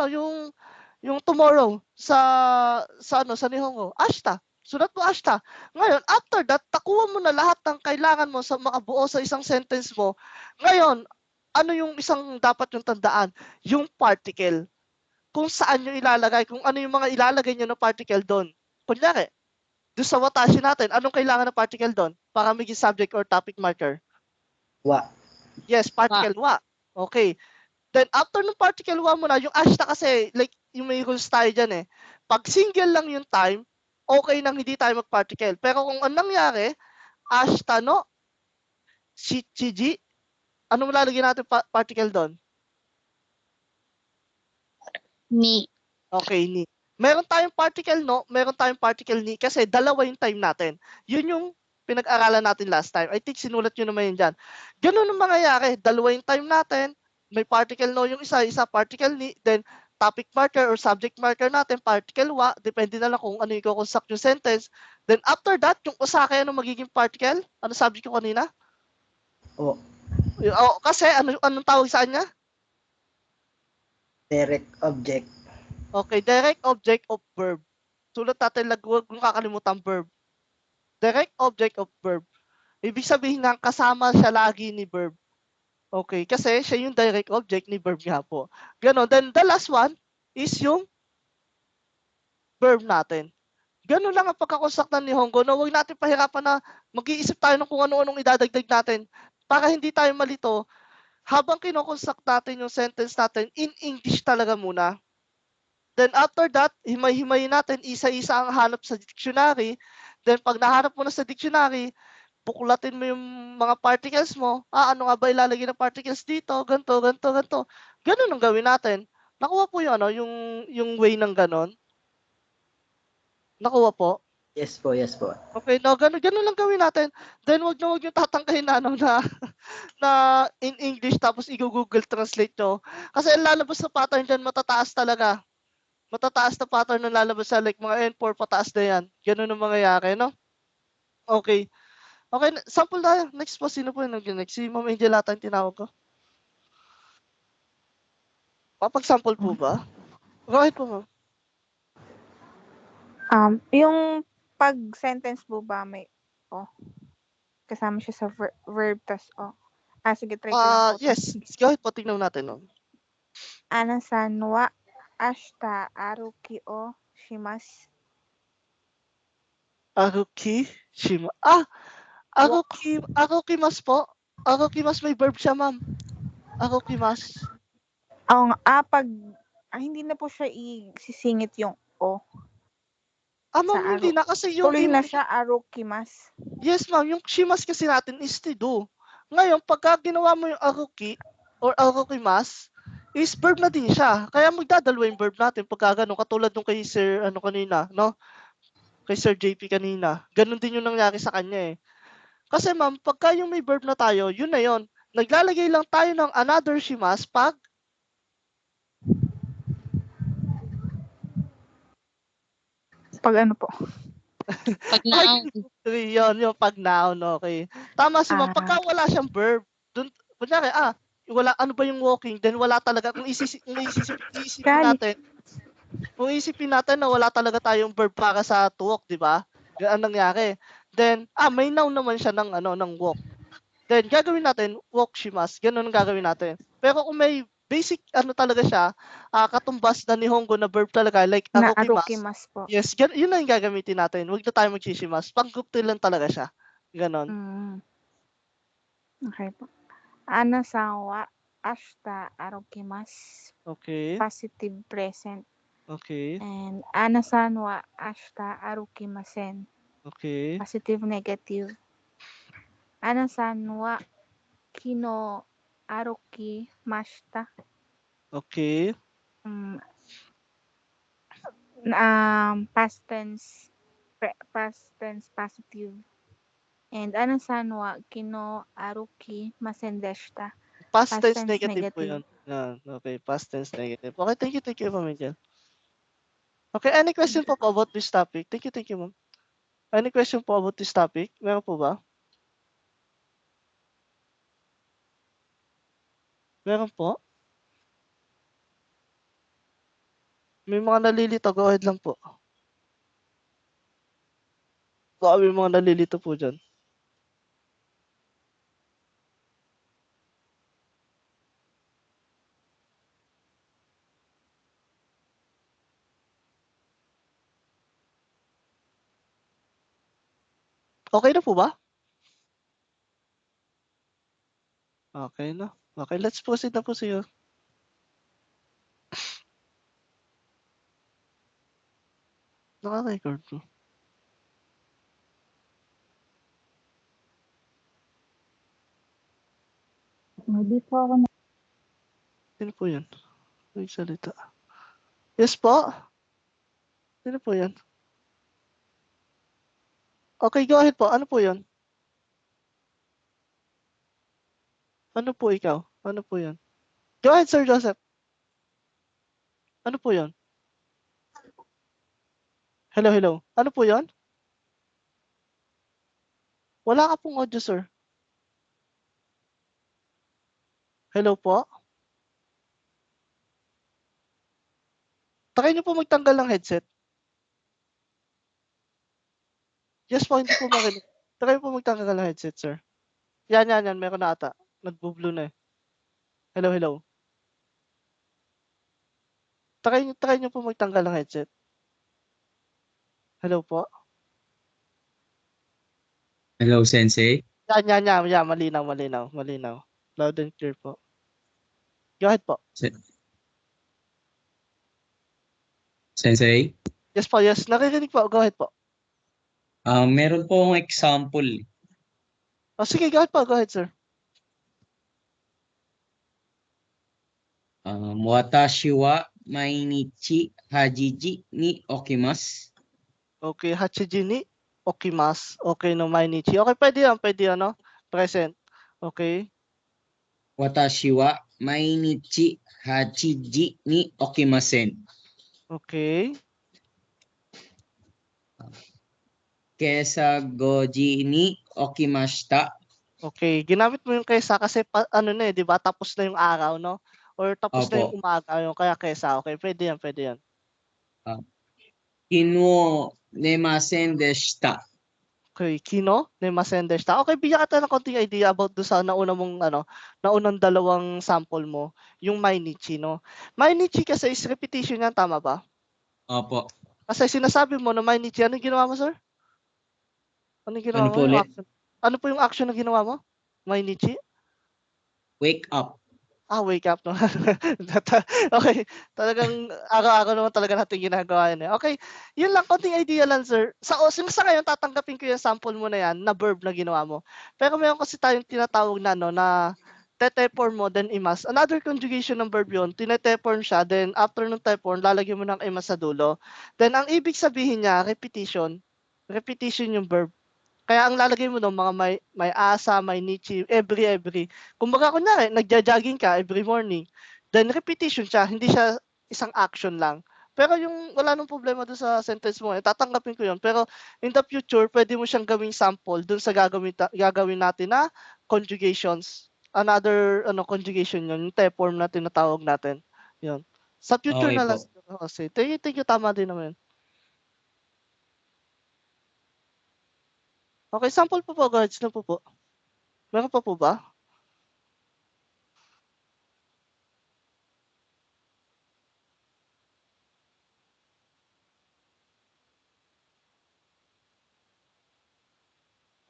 yung tomorrow sa Nihongo? Ashita. Sulat mo ashita. Ngayon, after that, takuha mo na lahat ng kailangan mo sa makabuo sa isang sentence mo. Ngayon, ano yung isang dapat yung tandaan? Yung particle. Kung saan nyo ilalagay, kung ano yung mga ilalagay nyo na particle doon. Kunyari, doon sa watashi natin, anong kailangan ng particle doon para maging subject or topic marker? Wa. Yes, particle wa. Okay. Then after ng particle wa mo na, yung ashta kasi, like, yung may rules tayo dyan eh. Pag single lang yung time, okay nang hindi tayo mag-particle. Pero kung anong nangyari, ashta no, shichiji, anong lalagyan natin particle doon? Ni. Okay, ni. Meron tayong particle no, meron tayong particle ni kasi dalawa yung time natin. Yun yung pinag-aralan natin last time. I think sinulat nyo naman yun dyan. Ganun ang mangyayari. Dalawa yung time natin. May particle no yung isa particle ni. Then topic marker or subject marker natin, particle wa. Depende na lang kung ano yung construct yung sentence. Then after that, yung usake ano magiging particle? Ano subject ko kanina? O. Kasi anong tawag sa kanya? Direct object. Okay, direct object of verb. Sulat natin, huwag mong kakalimutan verb. Direct object of verb. Ibig sabihin nga, kasama siya lagi ni verb. Okay, kasi siya yung direct object ni verb nga po. Ganon. Then the last one is yung verb natin. Ganon lang ang pagkakonstruct ng Nihongo. No, huwag natin pahirapan na mag-iisip tayo ng kung ano-anong idadagdag natin para hindi tayo malito habang kinoconstruct natin yung sentence natin in English talaga muna. Then after that, himay-himayin natin, isa-isa ang hanap sa dictionary. Then pag nahanap mo na sa dictionary, buklatin mo yung mga particles mo. Ano nga ba ilalagay ng particles dito? Ganto, ganto, ganto. Ganun ang gawin natin. Nakuha po yung yung way ng ganon. Nakuha po. Yes po, yes po. Okay, no, ganun lang gawin natin. Then wag na tatangkahin na na in English tapos i-Google Translate nyo. Kasi ang lalabas sa pattern dyan, matataas talaga. Matataas na pattern na lalabas sa like mga N4 pataas na yan. Ganun ang mangyayari, no? Okay. Okay, sample tayo. Next po, sino po yung next? Si Ma'am Angel ata yung tinawag ko. Papag-sample po ba? Go ahead po, ma'am. Yung pag-sentence po ba may kasama siya sa verb tas sige, try ko lang po. Yes. Go ahead po, tingnan natin. No? Anasan wa ashita aruki o shimasu. Aruki shima. Arukimas po. Arukimas may verb siya, ma'am. Arukimas. Pag hindi na po siya isisingit yung o. Ma'am, hindi na kasi yung... Tuloy na siya, arukimas. Yes, ma'am. Yung shimas kasi natin is to do. Ngayon, pagka ginawa mo yung aruki or arukimas, is verb na din siya. Kaya magdadalawa yung verb natin pagka ganun. Katulad nung kay Sir, kanina, no? Kay Sir JP kanina. Ganun din yung nangyari sa kanya eh. Kasi ma'am, pagka yung may verb na tayo, yun na yun. Naglalagay lang tayo ng another shimas pag ano po? Pag noun. Yun, pag noun, okay. Tama si ma'am, pagka wala siyang verb, dun, kunyari, wala, ano ba yung walking, then wala talaga, kung isipin natin na wala talaga tayong verb para sa to walk, di ba? Ganun nangyari. Then, may noun naman siya ng walk. Then, gagawin natin, walk shimas. Ganun ang gagawin natin. Pero kung may basic, talaga siya, katumbas na Nihongo na verb talaga, like arukimas po. Yes, yun lang yung gagamitin natin. Huwag na tayo magsishimas. Pang-group lang talaga siya. Ganon. Okay po. Anasan wa ashita arukimasu. Okay. Positive present. Okay. And anasan wa ashita arukimasen. Okay. Positive negative. Anasan wa kino arukimashita. Okay. Past tense positive. And anasan wa kino arukimasen deshita. Past tense negative po yun. Okay, past tense negative. Okay, thank you, Ma'am Angel. Okay, any question po about this topic? Thank you, Ma'am. Any question po about this topic? Meron po ba? Meron po? May mga nalilito, go ahead lang po. May mga nalilito po dyan. Okay na po ba? Okay na. Okay, let's proceed na po sa'yo. Naka-record po. Hindi po ako Sino po yan? May salita. Yes po? Sino po yan? Okay, go ahead po. Ano po yan? Ano po ikaw? Ano po yan? Go ahead, Sir Joseph. Ano po yan? Hello, hello. Ano po yan? Wala ka pong audio, sir. Hello po? Try niyo po magtanggal ng headset. Yes po, hindi po marinig. Try po magtanggal ng headset, sir. Yan. Meron na ata. Nagbo-blue na eh. Hello, hello. Try niyo po magtanggal ng headset. Hello po? Hello, Sensei. Yan. Malinaw. Loud and clear po. Go ahead po. Sensei, Yes po, yes. Naririnig po. Go ahead po. meron po akong example. Oh, sige, go ahead po. Go ahead, sir. Watashi wa mainichi hajiji ni okimasu. Okay, Hachiji ni okimasu. Okay, no mainichi. Okay, pwede yan, no? Present. Okay. Watashi wa mainichi hajiji ni okimasen. Okay. Kesa goji ni okimashita. Okay, ginamit mo yung kesa kasi ano na eh, 'di ba? Tapos na yung araw, no? Or tapos na yung Opo. umaga, yung kaya kesa. Okay, pwede yan. Kinuo nemasen deshita. Okay, kino nemasen deshita. Okay, bigyan kita ng konting idea about do sa naunang dalawang sample mo, yung mainichi, no? Mainichi kasi is repetition yan, tama ba? Opo. Kasi sinasabi mo na mainichi, ano ginawa mo, sir? Ano ginawa Ano mo? po Yung ulit? action. Ano po yung action na ginawa mo? Mainichi? Wake up. Wake up no. Okay, talagang araw-araw naman talaga natin ginagawa yun eh. Okay, yun lang, konting idea lang, sir. Sa ngayon, tatanggapin ko yung sample mo na yan, na verb na ginawa mo. Pero meron kasi tayong tinatawag na, na tete-form mo, then imas. Another conjugation ng verb yun, tinete-form siya, then after ng te-form, lalagyan mo ng imas sa dulo. Then ang ibig sabihin niya, repetition. Repetition yung verb. Kaya ang lalagay mo doon, mga may asa, may nichi, every. Kumbaga kunyari, nagja-jogging ka every morning, then repetition siya, hindi siya isang action lang. Pero yung wala nang problema doon sa sentence mo, tatanggapin ko yun. Pero in the future, pwede mo siyang gawing sample doon sa gagawin natin na conjugations. Another conjugation yun, yung te form na tinatawag natin. Yun. Sa future Okay na lang po. siguro kasi. Thank you, tama din naman. Okay, sample po guys. Ano po? Meron pa po ba?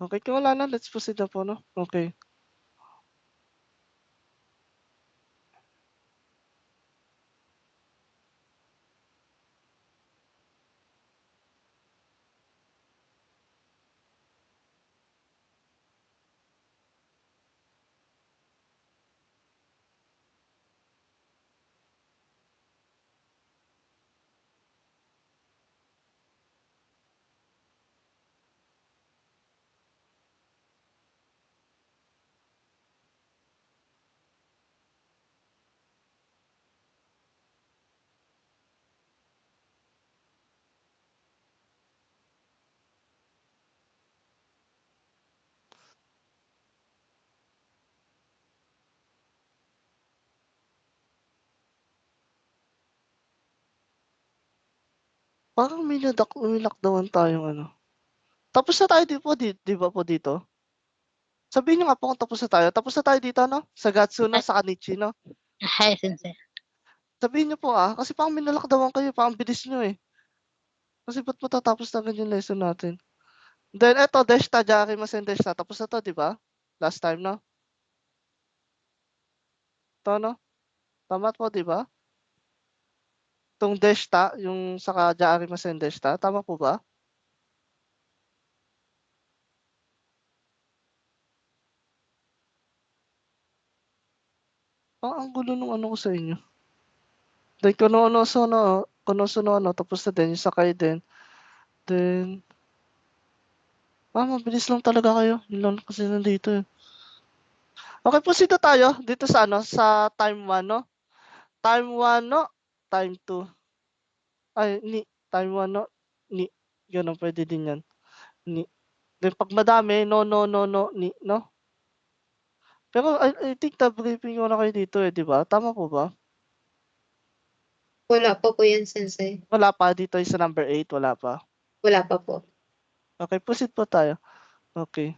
Okay, kung wala na, let's proceed na po, no? Okay. Parang may lockdown tayong ano. Tapos na tayo di ba po dito? Sabihin niyo nga po kung tapos na tayo. Tapos na tayo dito, no? Sa Gatsu, no? Sa Kanichi, no? Hi, Sensei. Sabihin niyo po kasi parang minalockdown kayo, parang bilis niyo eh. Kasi ba't matatapos na agad yung lesson natin? Then eto, deshta, jakimasen deshita. Tapos na to, di ba? Last time, no? To, no? Tama po, di ba? Itong deshta, yung saka jakimasen deshita. Tama po ba? Ang gulo nung ano ko sa inyo. Then, konosuno, tapos na din, yung sakay din. Then, mabilis lang talaga kayo. Yun lang kasi nandito eh. Okay, proceed na tayo dito sa sa time 1, no? Time 1, no? Time 2. Ay, time 1, no? Ganun, pwede din yan. Then, pag madami, no, no? Pero I think na-briefing ko na kayo dito eh, di ba? Tama po ba? Wala pa po yan, Sensei. Wala pa dito sa number 8, wala pa. Wala pa po. Okay, proceed po tayo. Okay.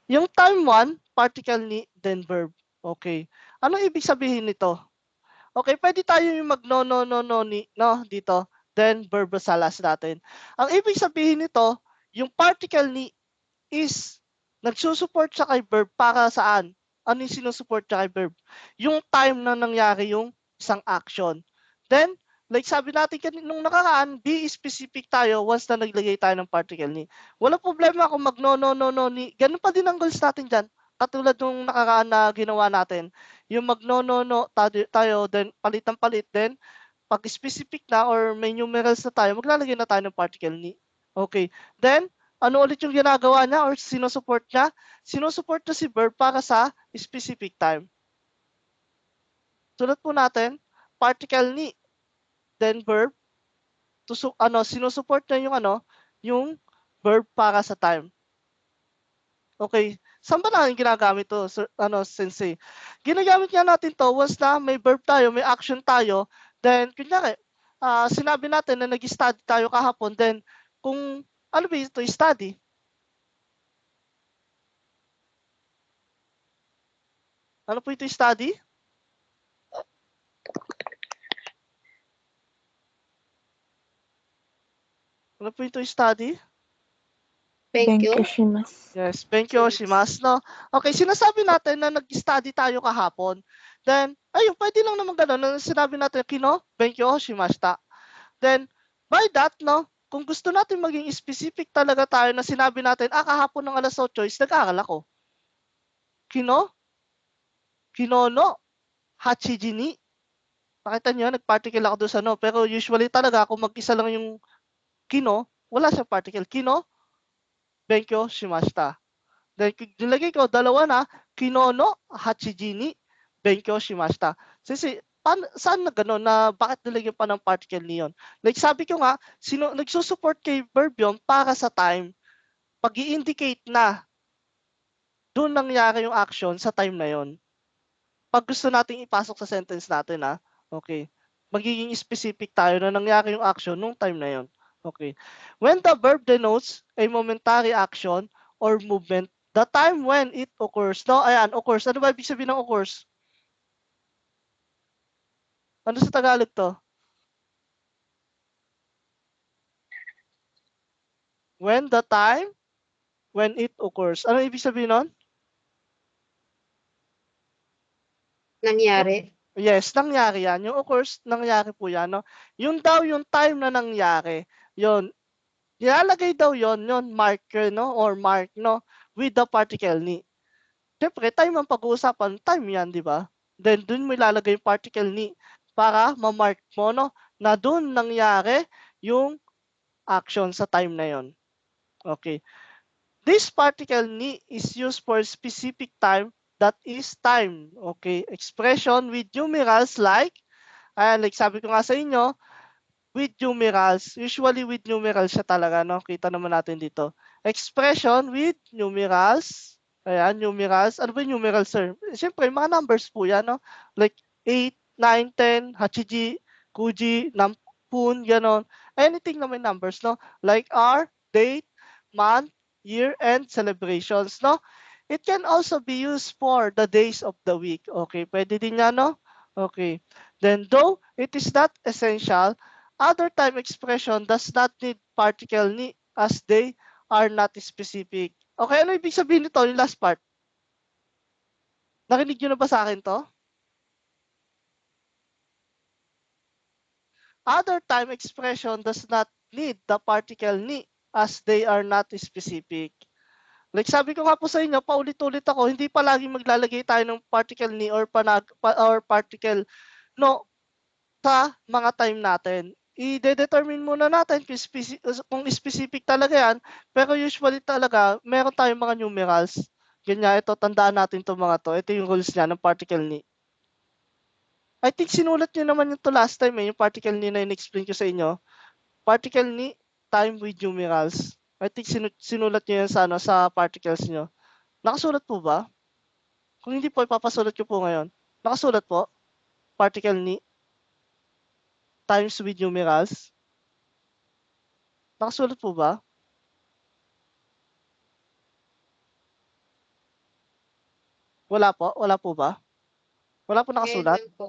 Yung time 1, particle ni, then verb. Okay. Ano ibig sabihin nito? Okay, pwede tayo yung mag no, dito. Then verb sa last natin. Ang ibig sabihin nito, yung particle ni is nagsusupport siya kay verb para saan? Ano yung sinusupport siya kay verb? Yung time na nangyari yung isang action. Then, like sabi natin nung nakaraan, be specific tayo once na naglagay tayo ng particle ni. Wala problema kung mag no, ni. Ganun pa din ang goals natin dyan. Katulad nung nakaraan na ginawa natin. Yung mag no, tayo, then palit ng palit, then pag specific na or may numerals na tayo, maglalagay na tayo ng particle ni. Okay. Then, ano ulit yung ginagawa niya or sinusupport niya? Sinusupport niya si verb para sa specific time. Sulat po natin, particle ni, then verb, sinusupport niya yung verb para sa time. Okay, saan ba natin ginagamit to, Sensei? Ginagamit nga natin to once na may verb tayo, may action tayo, then kunyari, sinabi natin na nag-study tayo kahapon, then kung ano ba ito, study? Ano po ito, study? Ano po ito, study? Thank you. Shimasu. Yes, benkyo shimasu, no? Okay, sinasabi natin na nag-study tayo kahapon. Then, ayun, pwede lang naman gano'n. Sinabi natin, benkyo shimashita. Then, by that, no? Kung gusto natin maging specific talaga tayo na sinabi natin, kahapon ng alas 8 is nag-aaral ako. Kinono, hachiji ni. Pakita niyo, nag-particle ako doon sa no. Pero usually talaga, kung mag-isa lang yung wala siyang particle. Benkyo shimashita. Then, nilagay ko, dalawa na, kinono, hachiji ni, benkyo shimashita. Saan na gano'n na bakit nilagyan pa ng particle niyon? Like sabi ko nga, nagsusupport kay verb yun para sa time, pag i-indicate na doon nangyari yung action sa time na yon. Pag gusto nating ipasok sa sentence natin, okay, magiging specific tayo na nangyari yung action nung time na yon. Okay. When the verb denotes a momentary action or movement, the time when it occurs. No, ayan, occurs. Ano ba ibig sabihin ng occurs? Ano sa Tagalog to? When the time, when it occurs. Ano ibig sabihin nun? Nangyari. Yes, nangyari yan. Yung occurs, nangyari po yan. No? Yung daw yung time na nangyari, yun, nilalagay daw yon marker, no? Or mark, no? With the particle ni. Siyempre, time ang pag-uusapan, time yan, di ba? Then, dun mo ilalagay yung particle ni para ma-mark mo, no? Na dun nangyari yung action sa time na yon. Okay. This particle ni is used for specific time that is time. Okay. Expression with numerals like sabi ko nga sa inyo, with numerals. Usually with numerals siya talaga, no? Kita naman natin dito. Expression with numerals. Ayan, numerals. Ano ba yung numerals, sir? Siyempre, mga numbers po yan, no? Like 8, 9, 10, hachiji, kuji, nampun, ganon. Anything na may numbers, no? Like hour, date, month, year, and celebrations, no? It can also be used for the days of the week. Okay, pwede din yan, no? Okay. Then, though it is not essential, other time expression does not need particle ni as they are not specific. Okay, ano ibig sabihin nito, yung last part? Narinig nyo na ba sa akin to? Other time expression does not need the particle ni as they are not specific. Like sabi ko nga po sa inyo, paulit-ulit ako, hindi palagi maglalagay tayo ng particle ni or particle no sa mga time natin. I-determine muna natin kung specific talaga yan, pero usually talaga, meron tayong mga numerals. Ganyan, ito, tandaan natin itong mga to. Ito yung rules niya ng particle ni. I think sinulat nyo naman yung to last time yung particle ni na in-explain ko sa inyo. Particle ni time with numerals. I think sinulat nyo yan sa, sa particles nyo. Nakasulat po ba? Kung hindi po, ipapasulat ko po ngayon. Nakasulat po? Particle ni times with numerals. Nakasulat po ba? Wala po? Wala po ba? Wala po nakasulat? Meron po.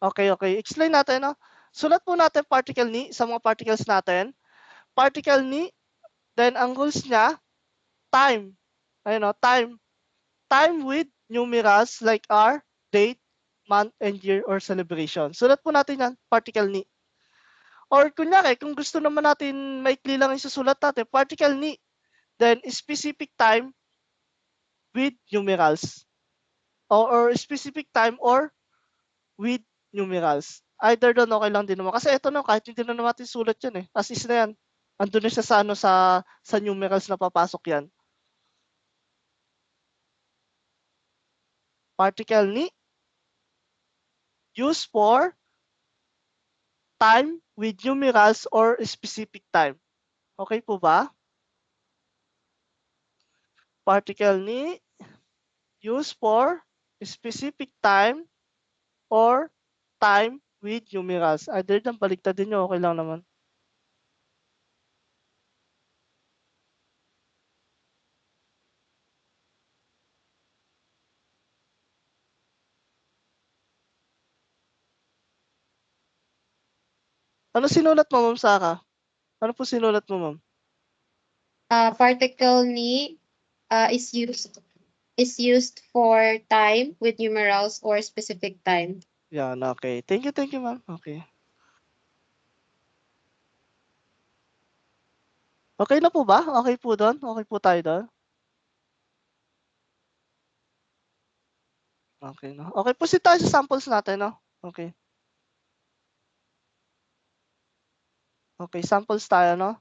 Okay. Explain natin, no? Sulat po natin particle ni sa mga particles natin. Particle ni, then ang rules niya, time. Ayun, no? Time. Time with numerals like hour, date, month, and year, or celebration. Sulat po natin yan, particle ni. Or kunyari, kung gusto naman natin maikli lang yung susulat natin, particle ni, then specific time with numerals. Or specific time or with numerals. Either doon okay lang din naman. Kasi ito na, kahit hindi na naman natin sulat yan As is na yan. Andun na siya sa, sa numerals na papasok yan. Particle ni, use for time with numerals or specific time. Okay po ba? Particle ni, use for specific time or time with numerals. Either dyan, baligtad din nyo, okay lang naman. Ano sinulat mo, Ma'am Saka? Ano po sinulat mo, Ma'am? Particle ni is used for time with numerals or specific time. Yan, okay. Thank you, Ma'am. Okay. Okay na po ba? Okay po doon? Okay po tayo doon? Okay, no? Okay, proceed tayo sa samples natin, no? Okay. Okay, samples tayo, no?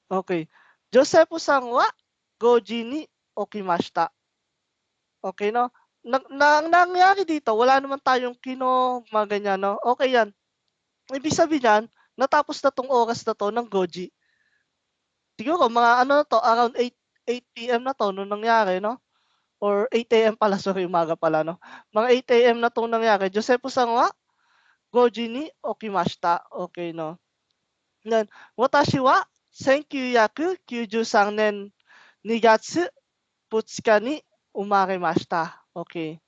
Okay. Joseph-san wa goji ni okimashita. Okay, no? Nangyari dito, wala naman tayong mga ganyan, no? Okay yan. Ibig sabihin yan, natapos na tong oras na to ng goji. Siguro, mga ano to, around 8 p.m. na to nung nangyari, no? Or 8 a.m. pala, sorry, umaga pala, no? Mga 8 a.m. na tong nangyari. Joseph-san wa goji ni okimashita. Okay, no? Then, watashi wa 1993年2月2日に生まれました. Okay.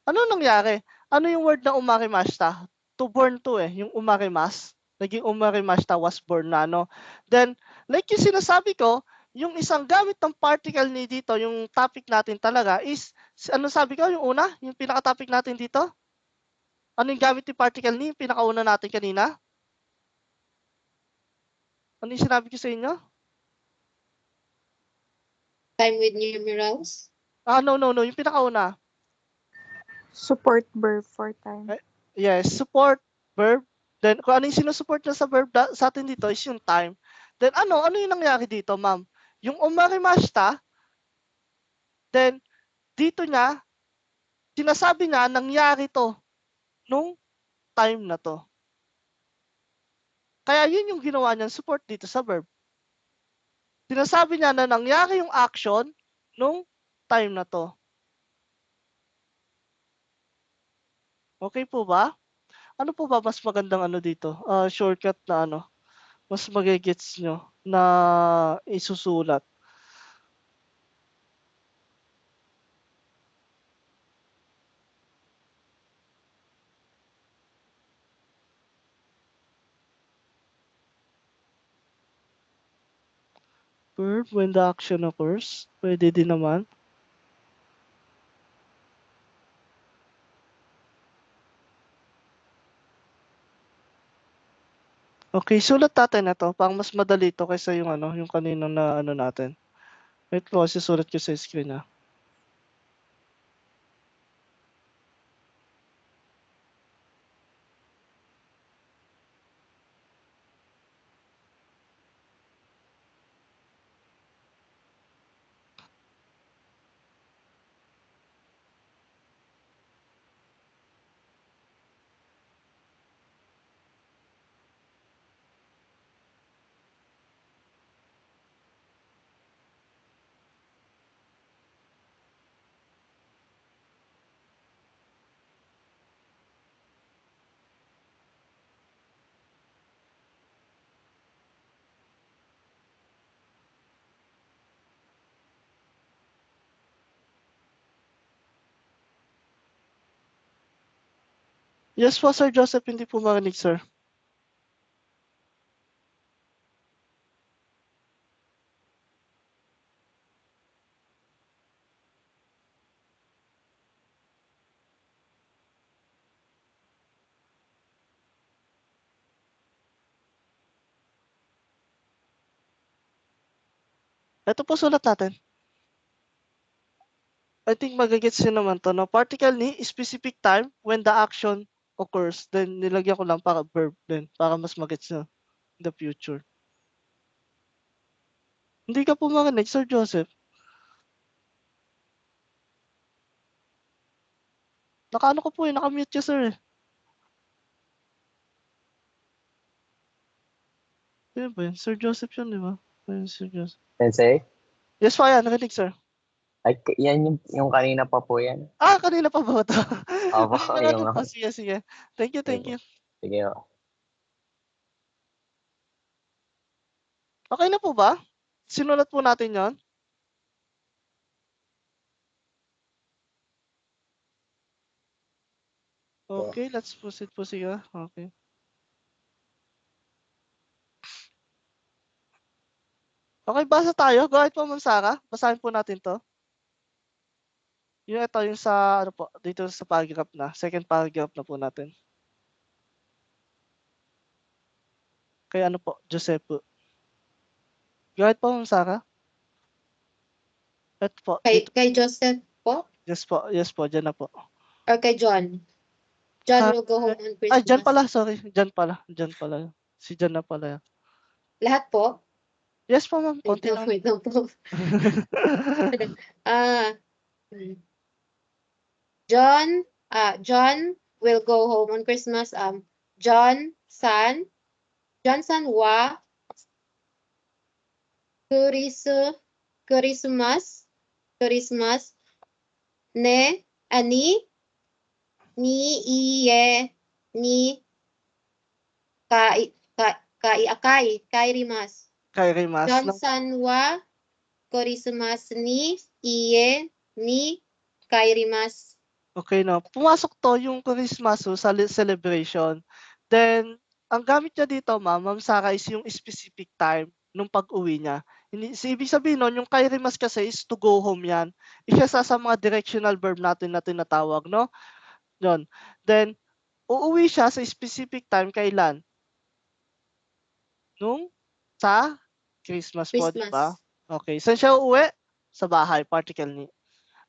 Ano nangyari? Ano yung word na umarimashita? To born to yung umarimas. Naging umarimashita was born na, no? Then, like yung sinasabi ko, yung isang gamit ng particle ni dito, yung topic natin talaga is, ano sabi ko, yung una? Yung pinaka-topic natin dito? Ano yung gamit ni particle ni? Yung pinaka-una natin kanina? Ano yung sinabi ko sa inyo? Time with numerals. No. Yung pinakauna. Support verb for time. Yes, support verb. Then, kung ano yung sinusupport niya sa verb sa atin dito is yung time. Then, ano yung nangyari dito, ma'am? Yung umarimashita, then, dito niya, sinasabi niya, nangyari to nung time na to. Kaya yun yung ginawa niyang support dito sa verb. Sinasabi niya na nangyari yung action nung time na to. Okay po ba? Ano po ba mas magandang dito? Shortcut na mas magigets nyo na isusulat. verb when the action occurs. Pwede din naman. Okay, sulat natin na 'to para mas madali 'to kaysa yung ano, yung kaninang na ano natin. Wait po, susulat ko sa screen, ah. Yes po, Sir Joseph, hindi po marinig, sir. Ito po sulat natin. I think magagets nyo naman 'to, no? Particle ni specific time when the action occurs. Then nilagyan ko lang para verb din para mas magets nyo in the future. Hindi ka po marinig, Sir Joseph. Naka-ano ko po eh, naka-mute ka, sir, eh. Sino ba yun? Sir Joseph yun, di ba? Ayun, Sir Joseph. Sensei? Yes po, ayan, narinig, sir. Ay, yan yung kanina pa po yan. Ah, kanina pa ba ito? Opo, Ay, yung po. Sige, sige. Thank you, thank you. Sige o. Okay na po ba? Sinulat po natin yon. Okay, let's proceed po, sige. Okay. Okay, basa tayo. Go ahead po, Ma'am Sarah. Basahin po natin to. Yung ito, yung sa, ano po, dito sa paragraph na. Second paragraph na po natin. Kaya ano po, Joseph po. Go ahead po, Ma'am Sarah. Ito po. Dito. Kay Joseph po? Yes po, dyan na po. Or kay John? John Ah, will go home on Christmas. Ay, dyan pala, sorry. Dyan pala. Si Dyan na pala yan. Lahat po? Yes po, ma'am. Wait Konti lang, lang. wait lang po. John will go home on Christmas. John san wa Christmas ne ani ni iye ni kairimasu. Kay Rimas. No? Johnson wa Christmas ni iye ni kairimasu. Okay, no. Pumasok to yung Christmas sa celebration. Then, ang gamit niya dito, Ma'am Sarah, is yung specific time nung pag-uwi niya. Ibig sabihin nun, yung kay Rimas kasi is to go home yan. Isa sa mga directional verb natin na tinatawag, no? Yun. Then, uuwi siya sa specific time kailan? Nung sa Christmas po, di ba? Okay. Saan siya uuwi? Sa bahay, particle ni.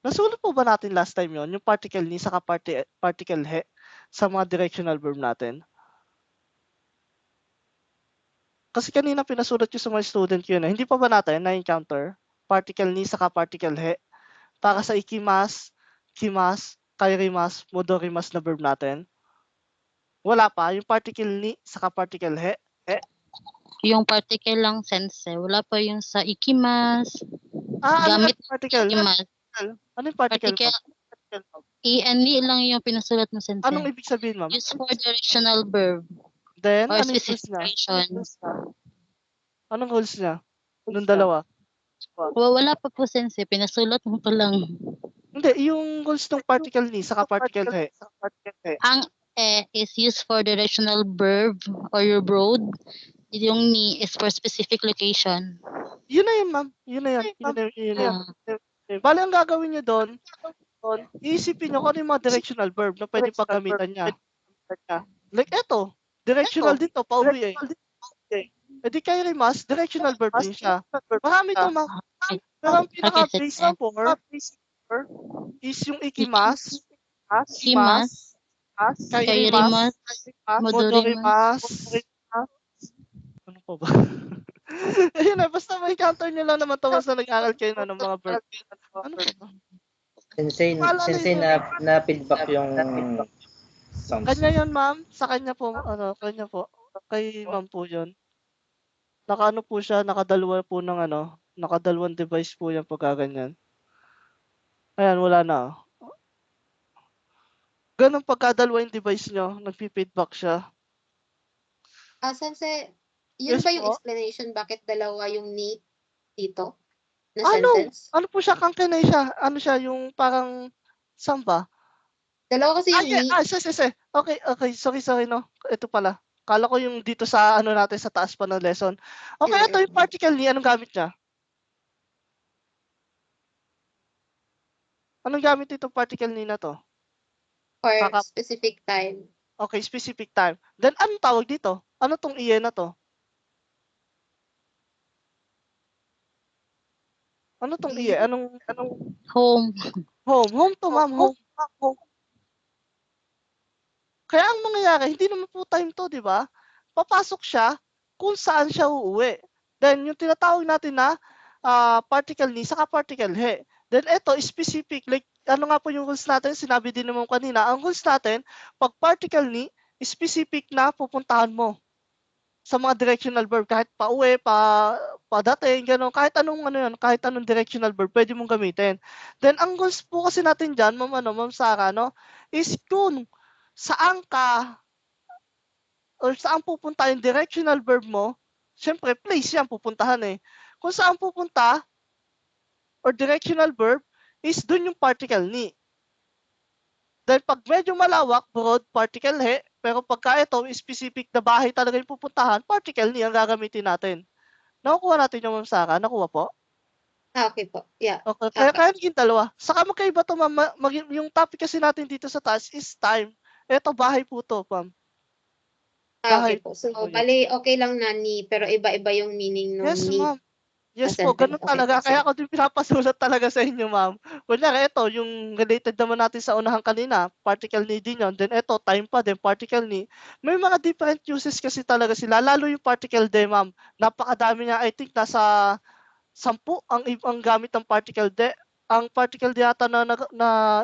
Nasulat po ba natin last time yon yung particle ni saka particle he sa mga directional verb natin? Kasi kanina pinasulat ko sa mga student ko yun. Hindi pa ba natin na-encounter particle ni saka particle he para sa ikimas, kimas, kairimas, modorimas na verb natin? Wala pa. Yung particle ni saka particle he. Yung particle lang sensei. Wala pa yung sa ikimas. Ano Gamit yung particle? ikimas. Ano yung particle? I-any lang yung pinasulat mo sensei. Anong ibig sabihin, ma'am? Use for directional verb Then, or anong rules niya? specifications. Anong rules niya? Nung dalawa? Wala pa po sensei. Pinasulat mo pa lang. Hindi, yung rules ng particle ni saka particle he. Ang is used for directional verb or your broad. Yung ni is for specific location. Yun na yun, ma'am. Yun na yun. Yun na yun. Bale, ang gagawin niyo doon, iisipin niyo kung ano yung mga directional verb na pwede paggamitan niya. Like eto, directional din to, pauwi eh. E di kairimas, directional verb din siya. Marami to, ma'am. Pero ang pinaka-basic for is yung ikimas, Ikimas, kairimas, kairimas, modorimas. Ano pa ba? Ayun na, basta may counter nyo lang naman to basta nag-aral kayo na ng mga verb. Ano pa ba? Sensei, Paalala sensei yun. na feedback yung sounds. Kanya yun, ma'am. Sa kanya po, kanya po. Kay ma'am po yun. Nakaano po siya, nakadalawa po ng nakadalawang device po yan pagka ganyan. Ayan, wala na. Ganun pagka dalawa yung device nyo, nagpi-feedback siya. Sensei, yun Yes ba yung po. explanation bakit dalawa yung ni dito na Ano? sentence? Ano po siya, kangkinay siya. Ano siya, yung parang, saan ba? Dalawa kasi yung ni. Sige. Okay. Sorry, no. Ito pala. Kala ko yung dito sa natin sa taas pa ng lesson. Okay, ito yung particle ni. Anong gamit niya? Anong gamit itong particle ni na to? Or Kaka- specific time. Okay, specific time. Then, anong tawag dito? Ano tong iye na to? Ano tong iye? Anong home. home to, ma'am. Home. Kaya ang mangyayari, hindi naman po time to, di ba? Papasok siya kung saan siya uuwi. Then, yung tinatawag natin na particle ni, saka particle he. Then, ito, specific. Like, ano nga po yung rules natin? Sinabi din naman kanina. Ang rules natin, pag particle ni, specific na pupuntahan mo sa mga directional verb. Kahit pauwi, padating, gano'n. Kahit anong kahit anong directional verb, pwede mong gamitin. Then, ang rules po kasi natin dyan, Ma'am Sara, is kung saan ka or saan pupunta yung directional verb mo, syempre place yan pupuntahan eh. Kung saan pupunta or directional verb is dun yung particle ni. Dahil pag medyo malawak, broad, particle he, pero pagka ito, specific na bahay talaga yung pupuntahan, particle ni ang gagamitin natin. Nakukuha natin yung Ma'am Sara? Nakuha po? Okay po. Yeah. Okay. Okay. Kaya naging dalawa. Saka magkaiba to, ma'am. Yung topic kasi natin dito sa taas is time. Ito, bahay po to, ma'am. Okay Bahay po. So, po yun. bali, okay lang na ni, pero iba-iba yung meaning ng Yes, ni. ma'am. Yes na po, sentence. ganun Okay talaga. po, Kaya sige. ako din pinapasulat talaga sa inyo, ma'am. Kunyari, ito, yung related naman natin sa unahan kanina, particle ni din yun. Then ito, time pa din, particle ni. May mga different uses kasi talaga sila. Lalo yung particle de, ma'am. Napakadami niya. I think nasa 10 ang gamit ng particle de. Ang particle de yata na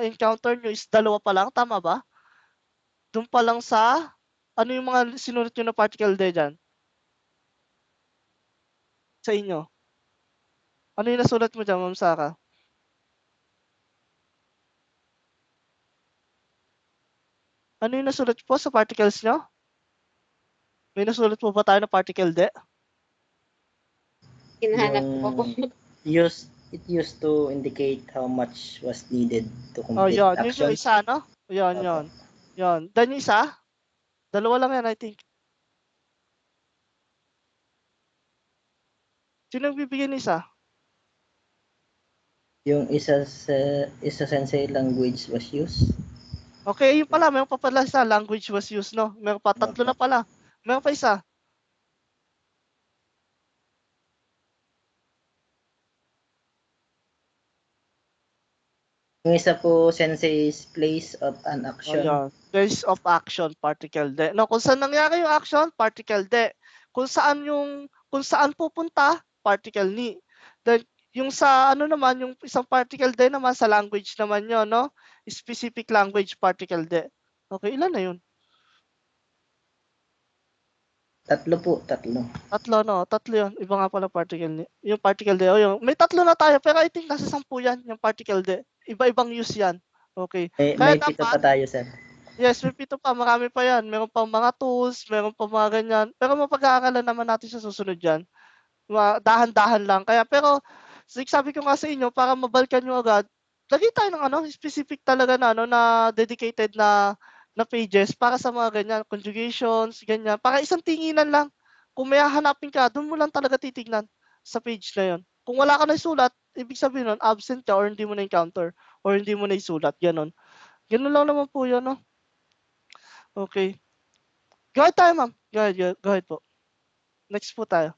encounter nyo is 2 pa lang. Tama ba? Doon pa lang sa, ano yung mga sinulat nyo na particle de dyan? Sa inyo? Ano yung nasulat mo dyan, Ma'am Sara? Ano yung nasulat po sa particles nyo? May nasulat po ba tayo na particle de? Hinahanap ko po. It used to indicate how much was needed to Oh, complete yun. Yun yung actions. isa, no? Yun, Opo. yun. Yun. Then yung isa? 2 lang yan, I think. Sino yung bibigyan ng isa? Yung isa sensei language was used. Okay, yun pala. Meron pa pala isa. Language was used, no? Meron pa. 3 na pala. Meron pa isa. Yung isa po sensei's place of an Oh, action. yun. Place of action, particle de. No, kung saan nangyari yung action, particle de. Kung saan pupunta, particle ni. Then, yung sa naman, yung isang particle de naman sa language naman yun, no? Specific language particle de. Okay, ilan na yun? 3 po. 3, no? 3 yun. Iba nga pala particle ni. Yung particle de. Oh, yung, may 3 na tayo, pero I think nasa 10 yan, yung particle de. Iba-ibang use yan. Okay. May Kaya 7 pa tayo, sir. Yes, may 7 pa. Marami pa yan. Meron pang mga tools, meron pang mga ganyan. Pero mapag-aaralan naman natin sa susunod yan. Dahan-dahan lang. Kaya pero sabi ko nga sa inyo, para mabalkan nyo agad, lagay tayo ng specific talaga na na dedicated na pages para sa mga ganyan, conjugations, ganyan. Para isang tinginan lang. Kung may hahanapin ka, doon mo lang talaga titignan sa page na yun. Kung wala ka na isulat, ibig sabihin nun, absent ka or hindi mo na-encounter or hindi mo na isulat, ganon. Ganon lang naman po yun, no? Okay. Go ahead tayo, ma'am. Go ahead po. Next po tayo.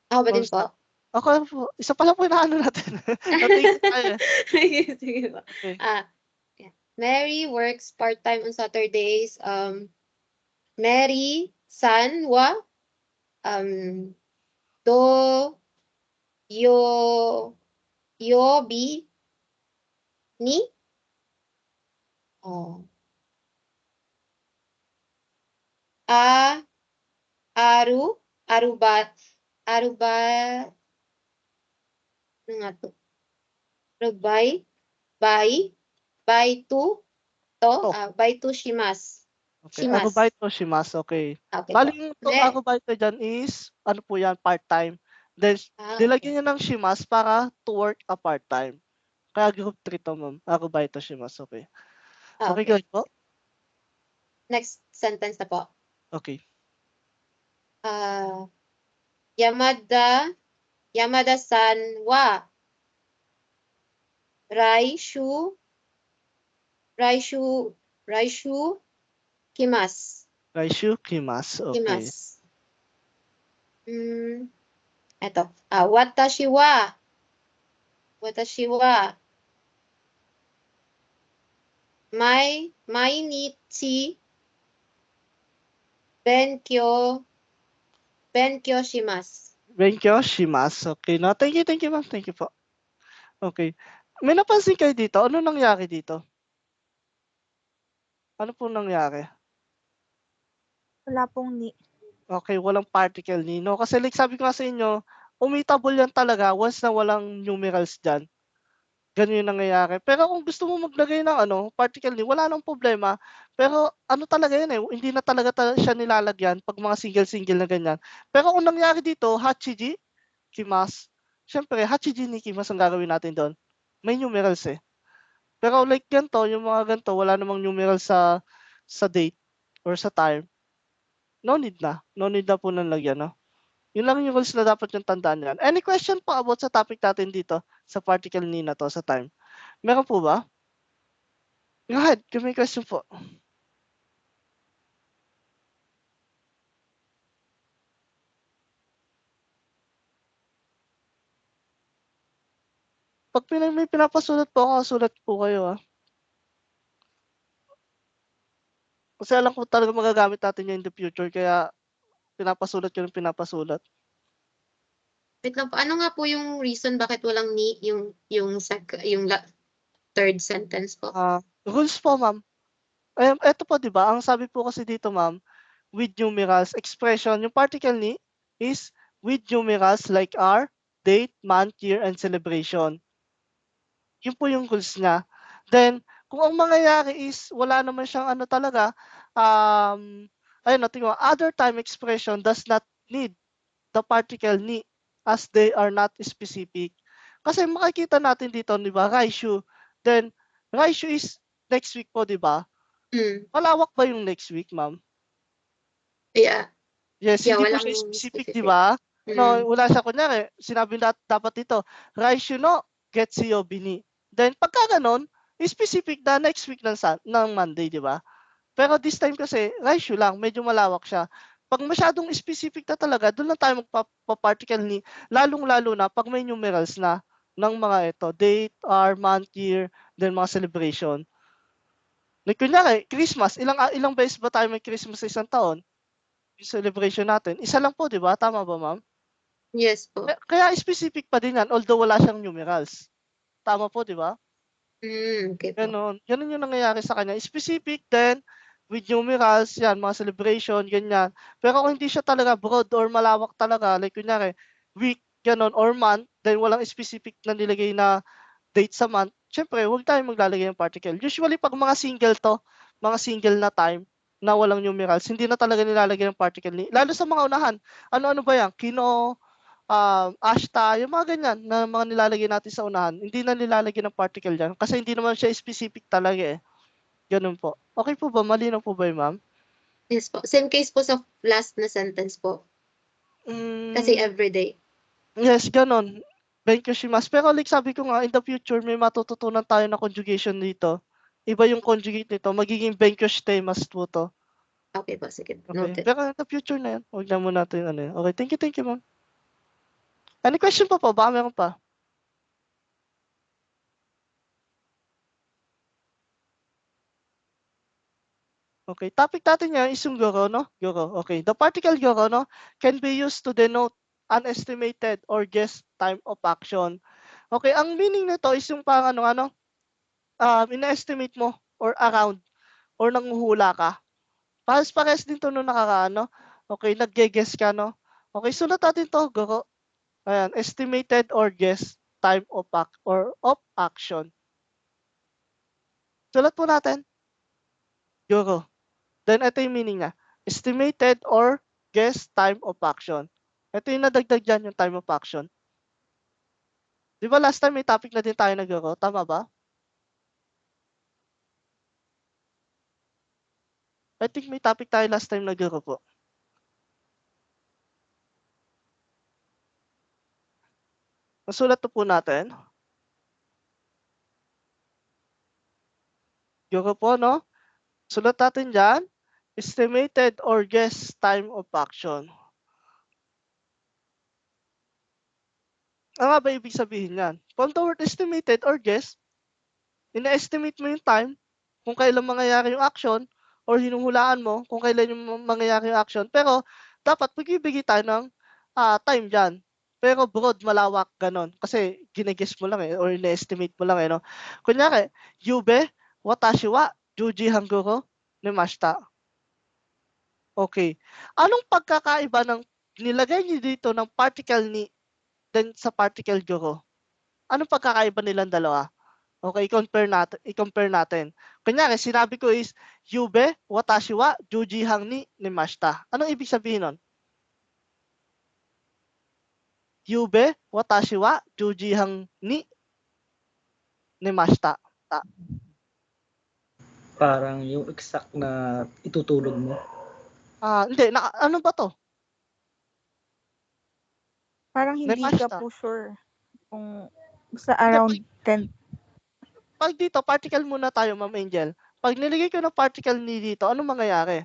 Ako ba Or din po? ako po. Isa pala po yung naano natin. Natingin tayo. Sige, sige po. Okay. Yeah. Mary works part-time on Saturdays. Mary san wa do yobi ni aruba ano nga to? Arubay by to by to shimas. Okay. Shimas. Arubaito shimasu. Okay. Okay Bali po. yung Ne- arubaito dyan is, ano po yan, part-time. Then, okay. nilagyan niya ng shimas para to work a part-time. Kaya group 3 to, ma'am. Arubaito shimasu. Okay. Okay, Okay. go ahead po. Next sentence na po. Okay. Yamada-san wa raishu kimasu. Raishu kimasu. Okay. Kimasu. Eto. Watashi wa mainichi benkyou shimasu. Benkyo shimasu. Okay. No, thank you, ma'am. Thank you po. Okay. May napansin kayo dito? Ano nangyari dito? Ano po nangyari? Wala pong ni. Okay, walang particle ni, no? Kasi like sabi ko nga sa inyo, omittable yan talaga once na walang numerals dyan. Ganun yung nangyayari. Pero kung gusto mo maglagay ng particle ni, wala nang problema. Pero ano talaga yan hindi na talaga siya nilalagyan pag mga single-single na ganyan. Pero kung nangyari dito, hachiji, kimas, syempre, hachiji ni kimas ang gagawin natin doon. May numerals Pero like ganito, yung mga ganito, wala namang numerals sa date or sa time. No need na. No need na po nang lagyan, no? Yun lang yung rules na dapat yung tandaan yan. Any question po about sa topic natin dito sa particle ni na to sa time? Meron po ba? Go ahead, kung may question po. Pag may pinapasulat po ako, sulat po kayo Kasi alam ko talaga magagamit natin yan in the future, kaya pinapasulat ko ng pinapasulat. Wait lang po. Ano nga po yung reason bakit walang ni yung third sentence po? Rules po, ma'am. Eto po, di ba? Ang sabi po kasi dito, ma'am, with numerals, expression, yung particle ni is with numerals like our date, month, year, and celebration. Yun po yung rules niya. Then, kung ang mangyayari is wala naman siyang talaga, tingnan mo, other time expression does not need the particle ni as they are not specific. Kasi makikita natin dito, di ba, Raishu. Then, Raishu is next week po, di ba? Malawak ba yung next week, ma'am? Yeah. Yes, Yeah, hindi po walang siya specific, di specific. ba? No, wala siya. Kunyari, sinabi dapat dito, Raishu no Getsuyo bini. Then, pagka ganon, specific na next week ng Monday, di ba? Pero this time kasi, Raishu lang, medyo malawak siya. Pag masyadong specific na talaga, doon lang tayo magpa-particle ni, lalong-lalo na pag may numerals na ng mga date, hour, month, year, then mga celebration. Like, kunyari, Christmas, ilang beses ba tayo may Christmas sa isang taon? Yung celebration natin, isa lang po, di ba? Tama ba, ma'am? Yes po. Kaya specific pa din yan, although wala siyang numerals. Tama po, di ba? Okay po. Ganon yung nangyayari sa kanya. Specific then, with numerals, yan, mga celebration, ganyan. Pero kung hindi siya talaga broad or malawak talaga, like kunyari, week, ganon, or month, then walang specific na nilagay na date sa month, syempre, huwag tayong maglalagay ng particle. Usually, pag mga single na time, na walang numerals, hindi na talaga nilalagay ng particle. Lalo sa mga unahan, ano-ano ba yan? Kino, ashta, yung mga ganyan na mga nilalagay natin sa unahan, hindi na nilalagay ng particle dyan kasi hindi naman siya specific talaga Ganun po. Okay po ba? Malinaw po ba ma'am? Yes po. Same case po sa last na sentence po. Kasi everyday. Yes, gano'n. Benkoshimasu. Pero like sabi ko nga, in the future may matututunan tayo na conjugation dito. Iba yung conjugate nito, magiging benkoshitemasu po 'to. Okay po, sige. Okay. Noted. Pero in the future na 'yan, huwag na muna natin ano 'yan. Okay, thank you, ma'am. Any question pa po? Baka meron pa? Okay, topic natin ngayon is yung goro, no? Goro. Okay, the particle goro, no, can be used to denote unestimated or guess time of action. Okay, ang meaning nito is yung parang ano, ina-estimate mo or around or nanghuhula ka. Parehas din 'to nung nakaraan, no? Okay, nagge-guess ka, no? Okay, sulat natin 'to, goro. Ayan, estimated or guess time of action. Sulat po natin. Goro. Then ito yung meaning niya. Estimated or guess time of action. Ito yung nadagdag dyan, yung time of action. Di ba last time may topic na din tayo nag-goro? Tama ba? I think may topic tayo last time nag-goro po. Nasulat to po natin. Goro po, no? Sulat natin dyan. Estimated or guess time of action. Ano nga ba ibig sabihin yan? From the word estimated or guess, ina-estimate mo yung time kung kailan mangyayari yung action or hinuhulaan mo kung kailan yung mangyayari yung action. Pero dapat magbibigay tayo ng time dyan. Pero broad, malawak, ganon. Kasi ginigess mo lang or ina-estimate mo lang no? Kunyari, Yube, watashi wa juji hanguro nimashita. Okay. Anong pagkakaiba ng nilagay niyo dito ng particle ni then sa particle goro? Anong pagkakaiba nilang dalawa? Okay, i-compare natin. Kunyari, sinabi ko is, Yube, watashi wa juji hang ni nimashita. Anong ibig sabihin nun? Yube, watashi wa juji hang ni nimashita. Parang yung exact na itutulog mo. Hindi. Ano ba to? Parang hindi ka Nemashita. po sure kung basta around 10. Pag dito, particle muna tayo, Ma'am Angel. Pag niligay ko ng particle ni dito, anong mangyayari?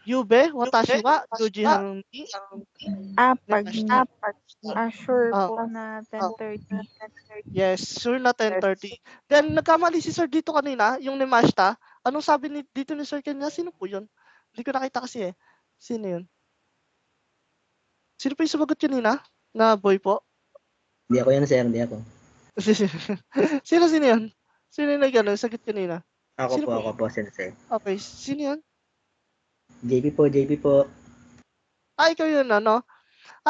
Yube, watashi wa juji hang ni Pag sure Oh. po na 10:30. Yes, sure na 10:30. Then nagkamali si Sir dito kanina, yung Nemashita. Anong sabi dito ni Sir kanina? Sino po 'yun? Hindi ko nakita kasi eh. Sino 'yun? Sino po yung sumagot kanina? Na boy po? Hindi ako yan, sir. Hindi ako. sino 'yun? Sino yung nag-ano, sagot kanina? Sino po? Ako po, sensei. Okay, sino 'yun? JP po. Ikaw 'yun ano?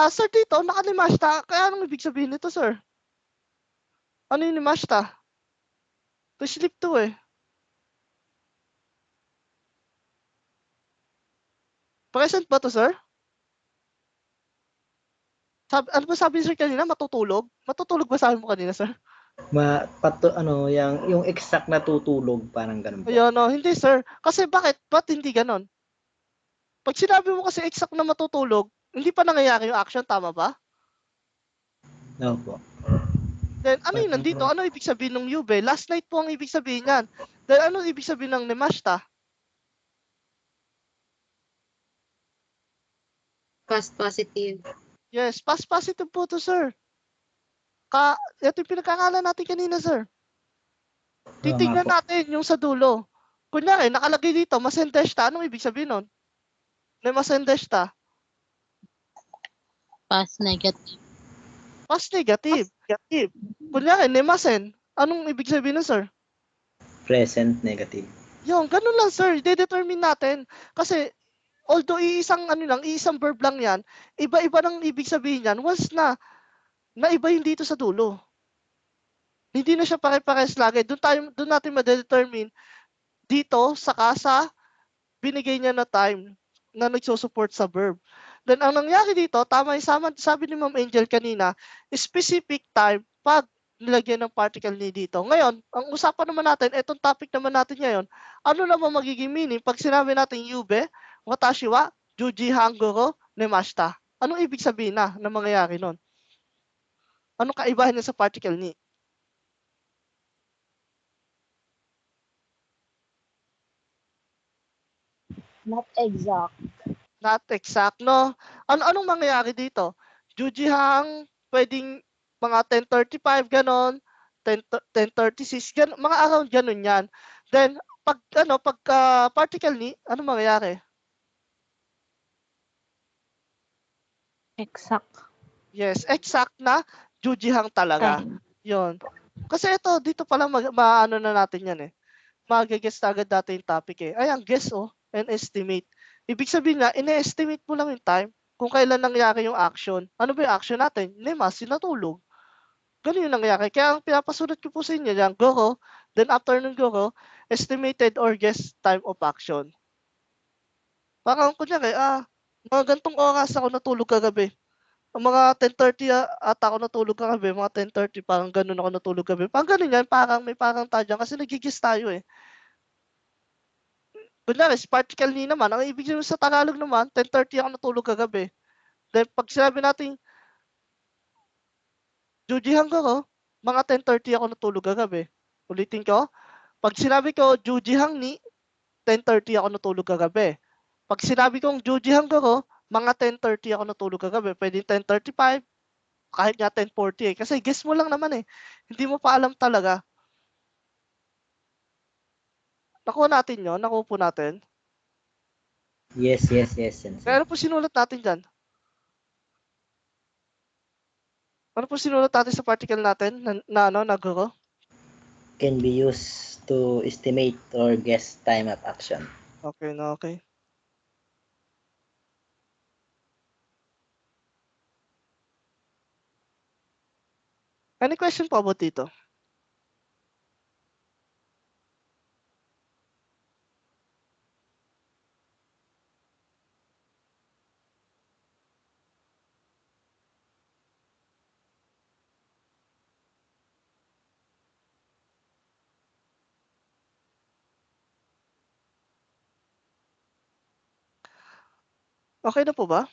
Sir dito, naka-Nemashita. Kaya anong ibig sabihin nito, Sir? Ano yung Nemashita? To sleep to eh. Present ba to, Sir? Ano ba sabi ni Sir kanina? Matutulog? Matutulog ba sabi mo kanina, Sir? Yung exact na tutulog, parang ganun po. Ayun, no. Hindi, Sir. Kasi bakit? Ba't hindi ganon? Pag sinabi mo kasi exact na matutulog, hindi pa nangyayari yung action, tama ba? No po. Then, ano yun nandito? Ano ibig sabihin ng Yube? Last night po ang ibig sabihin yan. Then, ano ibig sabihin ng Nemashita? Past positive. Yes, past positive po to, Sir. Ito yung pinagkakala natin kanina, Sir. Titignan natin yung sa dulo. Kunyari, nakalagay dito, masendeshita. Anong ibig sabihin nun? Masendeshita. Past negative. Past negative. Kunyari, nemasen. Anong ibig sabihin nun, Sir? Present negative. Yung, ganun lang, Sir. I-determine natin. Kasi, although iisang verb lang yan, iba-iba ng ibig sabihin yan once na iba yung dito sa dulo. Hindi na siya pare-pares lagi. Doon natin ma-determine dito saka sa binigay niya na time na nagsusupport sa verb. Then ang nangyari dito, tama yung sabi ni Ma'am Angel kanina, specific time pag nilagyan ng particle ni dito. Ngayon, ang usapan naman natin, etong topic naman natin ngayon, ano naman magiging meaning pag sinabi natin Yube, watashi wa juji hanguro nemashita? Anong ibig sabihin na mangyayari nun? Anong kaibahan niya sa particle ni? Not exact. Not exact, no? Anong mangyayari dito? Jujihang pwedeng mga 10:35 ganon, 10:36 ganon, mga around ganon yan. Then pagka particle ni, ano mangyayari? Exact Yes, exact na jujihang talaga. time. 'Yon. Kasi dito pa lang maano na natin 'yan eh. Mage-guess na agad natin yung topic eh. Ayan, guess and estimate. Ibig sabihin nga, ine-estimate mo lang yung time kung kailan nangyari yung action. Ano ba yung action natin? Limas, natulog. Ganun yung nangyari. Kaya ang pinapasulat ko po sa inyo yan, Goro, then after ng Goro, estimated or guess time of action. Parang kunyari, mga gantong oras ako natulog kagabi. Ang mga 10:30 ata ako natulog kagabi, mga 10:30 parang ganun ako natulog kagabi. Parang ganun yan, parang may parang tadyan kasi nagigis tayo eh. Kunyari, particle ni naman, ang ibig sabihin sa Tagalog naman, 10:30 ako natulog kagabi. Then pag sinabi natin, Jujihan ko, mga 10:30 ako natulog kagabi. Ulitin ko, pag sinabi ko, Jujihang ni, 10:30 ako natulog kagabi. Pag sinabi kong Jujihang ko, mga 10:30 ako natulog kagabi. Pwede 10:35, kahit nga 10:40 eh. Kasi guess mo lang naman eh. Hindi mo pa alam talaga. Nakuha natin yun? Nakuha po natin? Yes, Sensei. Kaya ano po sinulat natin dyan? Ano po sinulat natin sa particle natin na Guro? Can be used to estimate or guess time of action. Okay na, okay. Any question po about dito? Okay na po ba?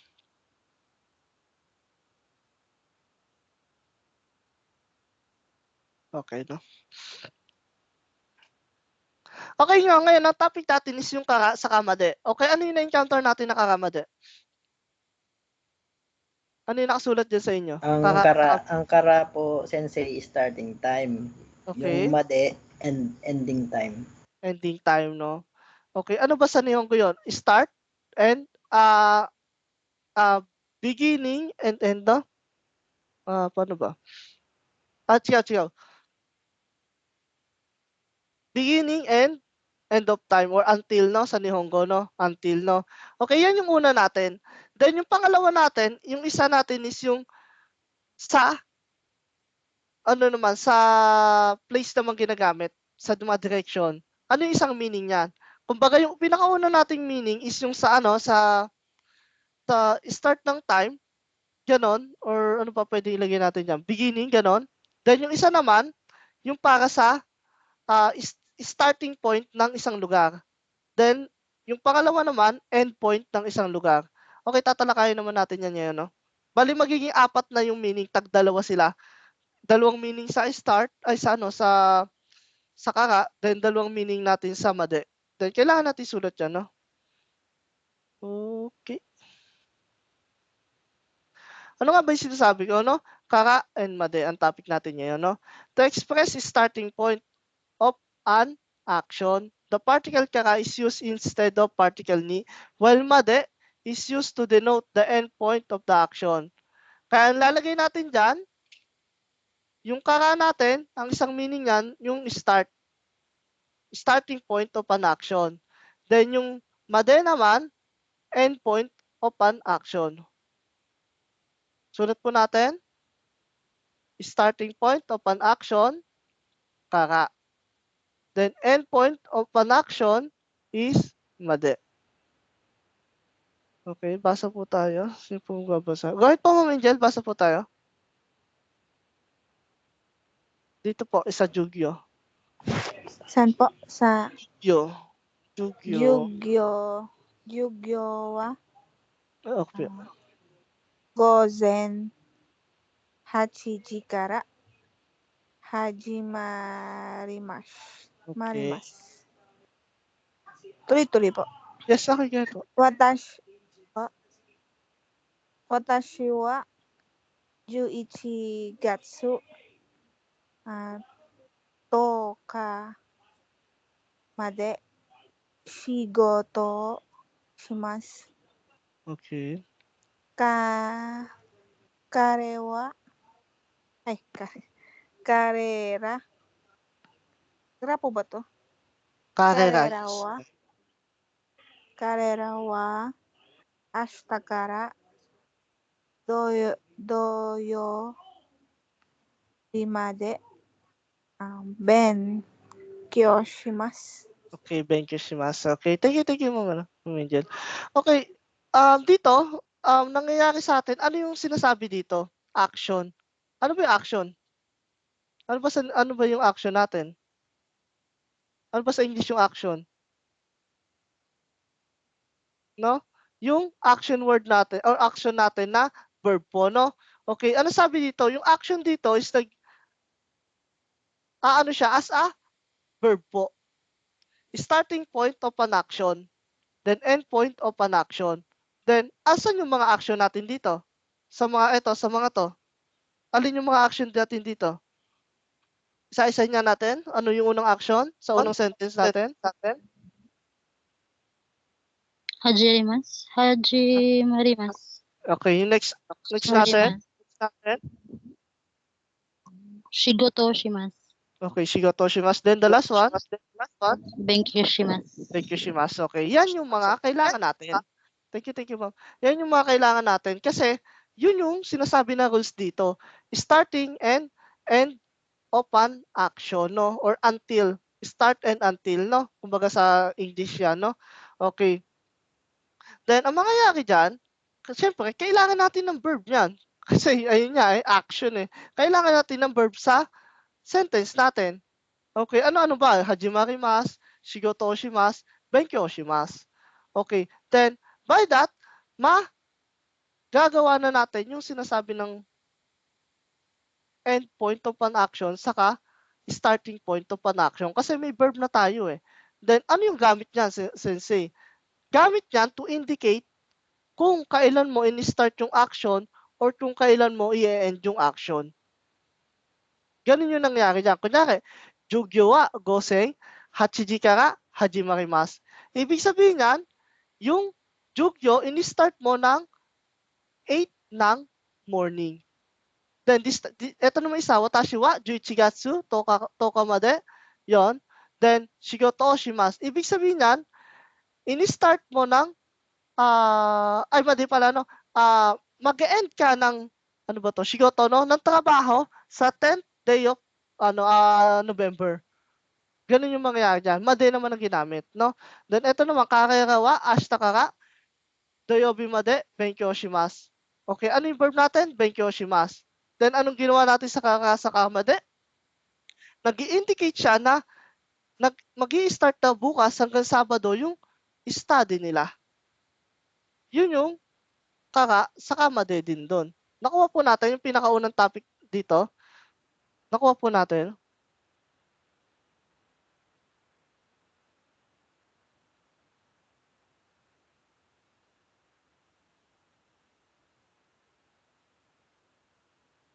Okay na. Okay nga, ngayon ang topic natin is yung sa Kamade. Okay, ano yung na-encounter natin na Kamade? Ano yung nakasulat dyan sa inyo? Ang kara po, Sensei, starting time. Okay. Yung made and ending time. Ending time, no? Okay, ano ba sa Nihongo yun? Start and beginning and end, no? Paano ba? Chiyaw. Beginning and end of time or until, no? Sa Nihongo, no? Until, no? Okay, yan yung una natin. Then yung pangalawa natin, yung isa natin is yung sa place naman ginagamit sa mga direction. Ano yung isang meaning niyan? Kumbaga yung pinakauna nating meaning is yung sa start ng time, ganon, or ano pa pwede ilagay natin diyan? Beginning, ganon. Then yung isa naman, yung para sa starting point ng isang lugar. Then yung pangalawa naman, end point ng isang lugar. Okay, tatalakayin naman natin yan ngayon, no? Bali magiging apat na yung meaning, tag-dalawa sila. Dalawang meaning sa start ay sa kara, then dalawang meaning natin sa made. Then kailangan natin sulat 'yan, no? Okay. Ano nga ba 'yung sinasabi ko, no? Kara and made ang topic natin ngayon, no? To express the starting point of an action, the particle kara is used instead of particle ni, while made is used to denote the end point of the action. Kaya ang lalagay natin diyan, yung kara natin, ang isang meaning niyan, yung starting point of an action. Then yung made naman, end point of an action. Sulat po natin. Starting point of an action, kara. Then end point of an action is made. Okay, basa po tayo. Sino po babasa? Go ahead po, Ma'am Angel, basa po tayo. Dito po, isa Jugyo. Saan po? Sa Jugyo. Jugyo wa Okay. Gozen 8時から始まります。Okay. Tuloy-tuloy po. Yes, okay, ganyan po. Watashi wa 11 gatsu 10日まで仕事をします。 Okay.彼らpo ba to? Karera. Karera wa ashita kara doyobi made benkyou shimasu. Okay, thank you, shimasu. Okay, thank you, Ma'am Angel. Okay, dito, nangyayari sa atin, ano yung sinasabi dito? Action. Ano ba yung action? Ano ba yung action natin? Ano ba sa English yung action? No? Yung action word natin or action natin na verb po, no? Okay, ano sabi dito? Yung action dito is ano siya as a verb po. Starting point of an action, then end point of an action. Then, asan yung mga action natin dito? Sa mga to. Alin yung mga action natin dito? Isa-isa nga natin. Ano yung unang action sa unang sentence natin? Hajimarimasu. Okay, yung next natin. Shigoto shimasu. Okay, shigoto shimasu. Then the last one. Benkyou shimasu. Thank you, shimasu. Okay, yan yung mga kailangan natin. Thank you, ma'am. Yan yung mga kailangan natin kasi yun yung sinasabi na rules dito. Starting and end of an action, no? Or until. Start and until, no? Kumbaga sa English yan, no? Okay. Then, ang mangyayari dyan, siyempre, kailangan natin ng verb yan. Kasi, ayun nga, action eh. Kailangan natin ng verb sa sentence natin. Okay, ano-ano ba? Hajimarimasu, shigoto shimasu, benkyou shimasu. Okay, then, by that, gagawa na natin yung sinasabi ng end point of an action saka starting point of an action. Kasi may verb na tayo eh. Then, ano yung gamit niyan, sensei? Gamit niyan to indicate kung kailan mo in-start yung action or kung kailan mo i-end yung action. Ganun yung nangyari dyan. Kunyari, Jugyo wa gosen 8 kara hajimarimasu. Ibig sabihin yan, yung Jugyo, in-start mo ng 8 ng morning. Then, ito naman isa, watashi wa 11 gatsu 10 made. Yon. Then, shigoto o shimasu. Ibig sabihin yan, in-start mo ng, mag-end ka ng, ano ba to, shigoto, no? Ng trabaho sa 10th day of, November. Ganun yung mangyayari dyan. Made naman ang ginamit, no? Then, ito naman, karera wa ashita kara doyobi made benkyou shimasu. Okay, ano yung verb natin? Benkyou shimasu. Then, anong ginawa natin sa made? Nag-i-indicate siya na mag-i-start na bukas hanggang Sabado yung study nila. Yun yung sa made din doon. Nakuha po natin yung pinakaunang topic dito. Nakuha po natin.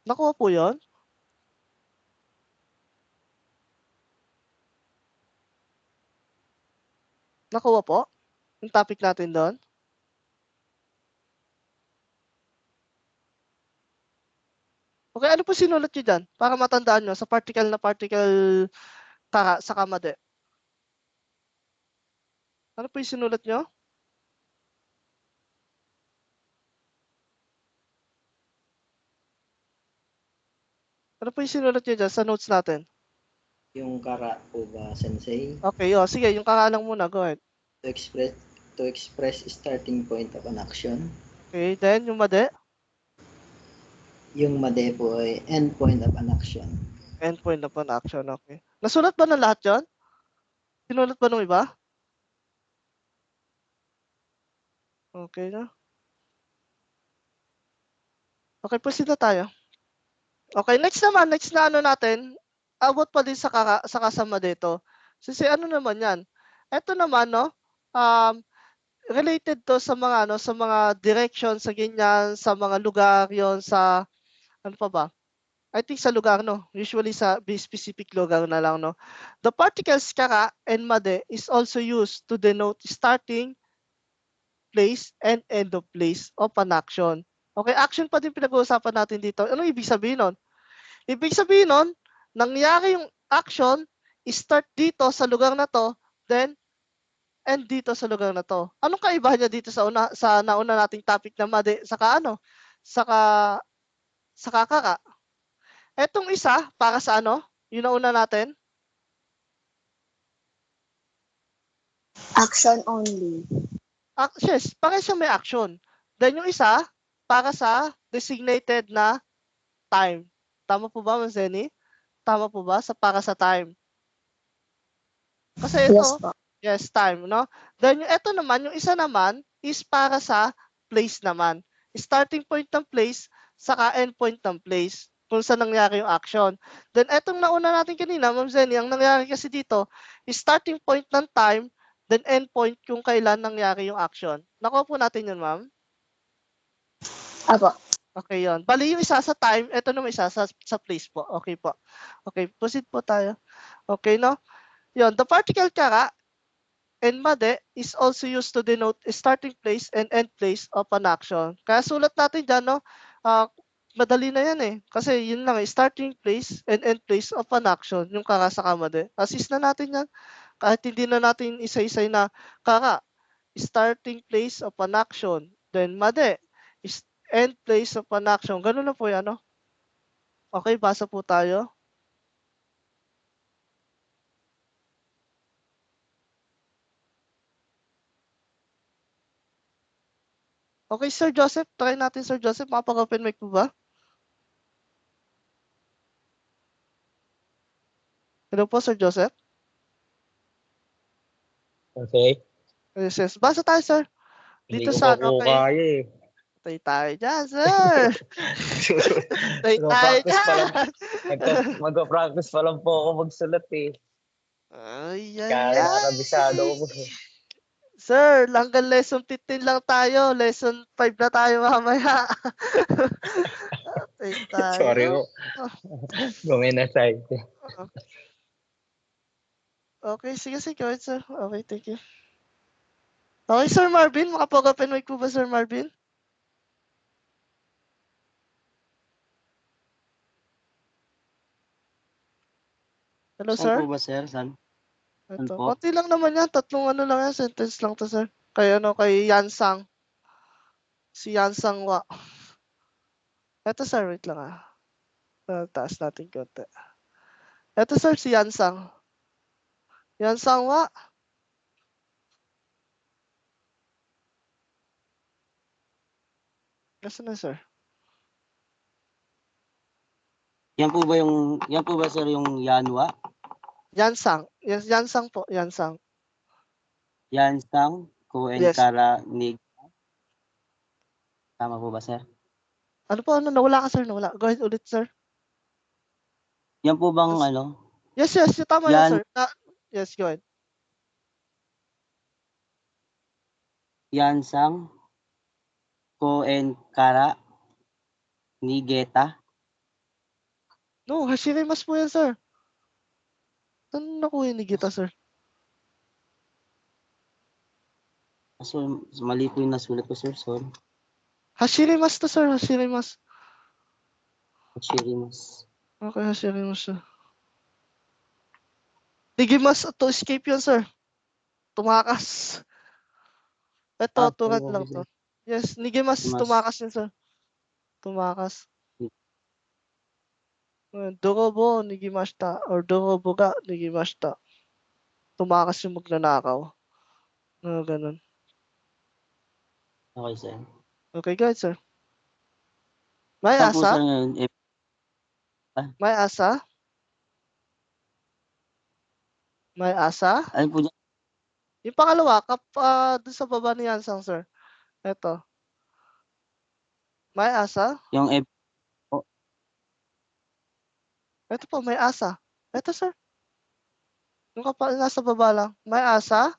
Nakuha po yun. Nakuha po yung topic natin doon. Okay, ano po sinulat nyo dyan? Para matandaan nyo sa particle sa made. Ano po yung sinulat nyo? Ano po yung sinulat nyo dyan sa notes natin? Yung kara po ba, sensei? Okay, sige, yung kakalang muna, go ahead. To express starting point of an action. Okay, then yung made? Yung made po ay end point of an action. End point of an action, okay. Nasulat ba ng lahat yun? Sinulat ba ng iba? Okay na. Okay, proceed na tayo. Okay, next na ano natin, abot pa din sa kasama dito. Kasi ano naman 'yan, eto naman 'no, related 'to sa mga ano, sa mga direction, sa ganyan, sa mga lugar, 'yon sa ano pa ba? I think sa lugar 'no, usually sa specific lugar na lang 'no. The particles kara and made is also used to denote starting place and end of place of an action. Okay, action pa din pinag-uusapan natin dito. Anong ibig sabihin nun? Ibig sabihin nun, nangyari yung action, start dito sa lugar na 'to, then end dito sa lugar na 'to. Anong kaibahan niya dito sa nauna nating topic na made saka ano, saka saka kara? Etong isa para sa ano, yung nauna natin, Action only. yes, parehas siyang may action. Then yung isa, para sa designated na time. Tama po ba, Ma'am Zenny? Tama po ba para sa time? Kasi Yes ito, po. yes, time, no? Then yung ito naman, yung isa naman is para sa place naman. Starting point ng place, saka end point ng place kung saan nangyari yung action. Then etong nauna natin kanina, Ma'am Zenny, ang nangyari kasi dito, is starting point ng time, then end point kung kailan nangyari yung action. Nakuha po natin yun, Ma'am? Apo. Okay, yon. Bali yung isa sa time, ito naman isa sa place po. Okay po. Okay, proceed po tayo. Okay, no? Yon, the particle kara and made is also used to denote a starting place and end place of an action. Kaya sulat natin dyan, no? Madali na yan eh. Kasi yun lang, starting place and end place of an action, yung kara sa made. Assist na natin yan. Kahit hindi na natin isa-isay na kara, starting place of an action, then made, is end place of an action. Ganun na po yan, no? Okay, basa po tayo. Okay, Sir Joseph, try natin, Sir Joseph. Makapag-open mic po ba? Hello po, Sir Joseph. Okay. Yes, yes. Basa tayo, sir. Hindi Dito ko sa pa po okay. kaya eh. Tay tayo dyan, sir. Tay tayo Mag-practice pa lang. dyan. Mag-practice pa lang po ako magsulat eh. Ay, Kaya nakakabisado ko. Sir, hanggang lesson 15 lang tayo. Lesson 5 na tayo mamaya. Tay tayo. Sorry po. Gawin na side. Okay, sige, go ahead, sir. Okay, thank you. Okay, Sir Marvin, makapag-open mic po ba, Sir Marvin? Hello, Saan sir? po ba, sir? Saan? Ito, po? konti lang naman yan. Tatlong ano lang yan, sentence lang to, sir. Kay Yansang. Si Yansang Wa. Ito, sir, wait lang ah. Taas natin konti. Ito, sir, si Yansang. Yansang Wa. Nasaan na, sir? Yan po ba sir yung Yanwa? Yansang. Yes, Yansang po. Yansang. Yansang, Kuen Yes. Kara, Nig. Tama po ba, sir? Ano po, nawala ka, sir, nawala. Go ahead ulit, sir. Yan po bang Yes. Yes, tama yan, sir. Yes, go ahead. Yansang, Kuen Kara, Nigeta? No, Hashirimas po yan, sir. Saan nakuha ni Gita, sir? So, mali po yung nasulat ko, sir. Sorry. Hashirimas to, sir. Hashirimas. Shirimas. Okay, Hashirimas siya. Nigimas to escape yun, sir. Tumakas. Ito, tulad lang to. Yes, Nigimas, tumakas yun, sir. Tumakas. Dorobo, nigimashita. Or dorobo ga, nigimashita. Tumakas yung magnanakaw. Ganun. Okay, sir. Okay, go ahead, sir. May Saan po, asa? sir, ngayon? May asa? May asa? Ano po dyan? Yung pangalawa, dun sa baba ni Yansang, sir. Ito. May asa? Yung Ito po, may asa. Ito, sir. Yung nasa baba lang. May asa.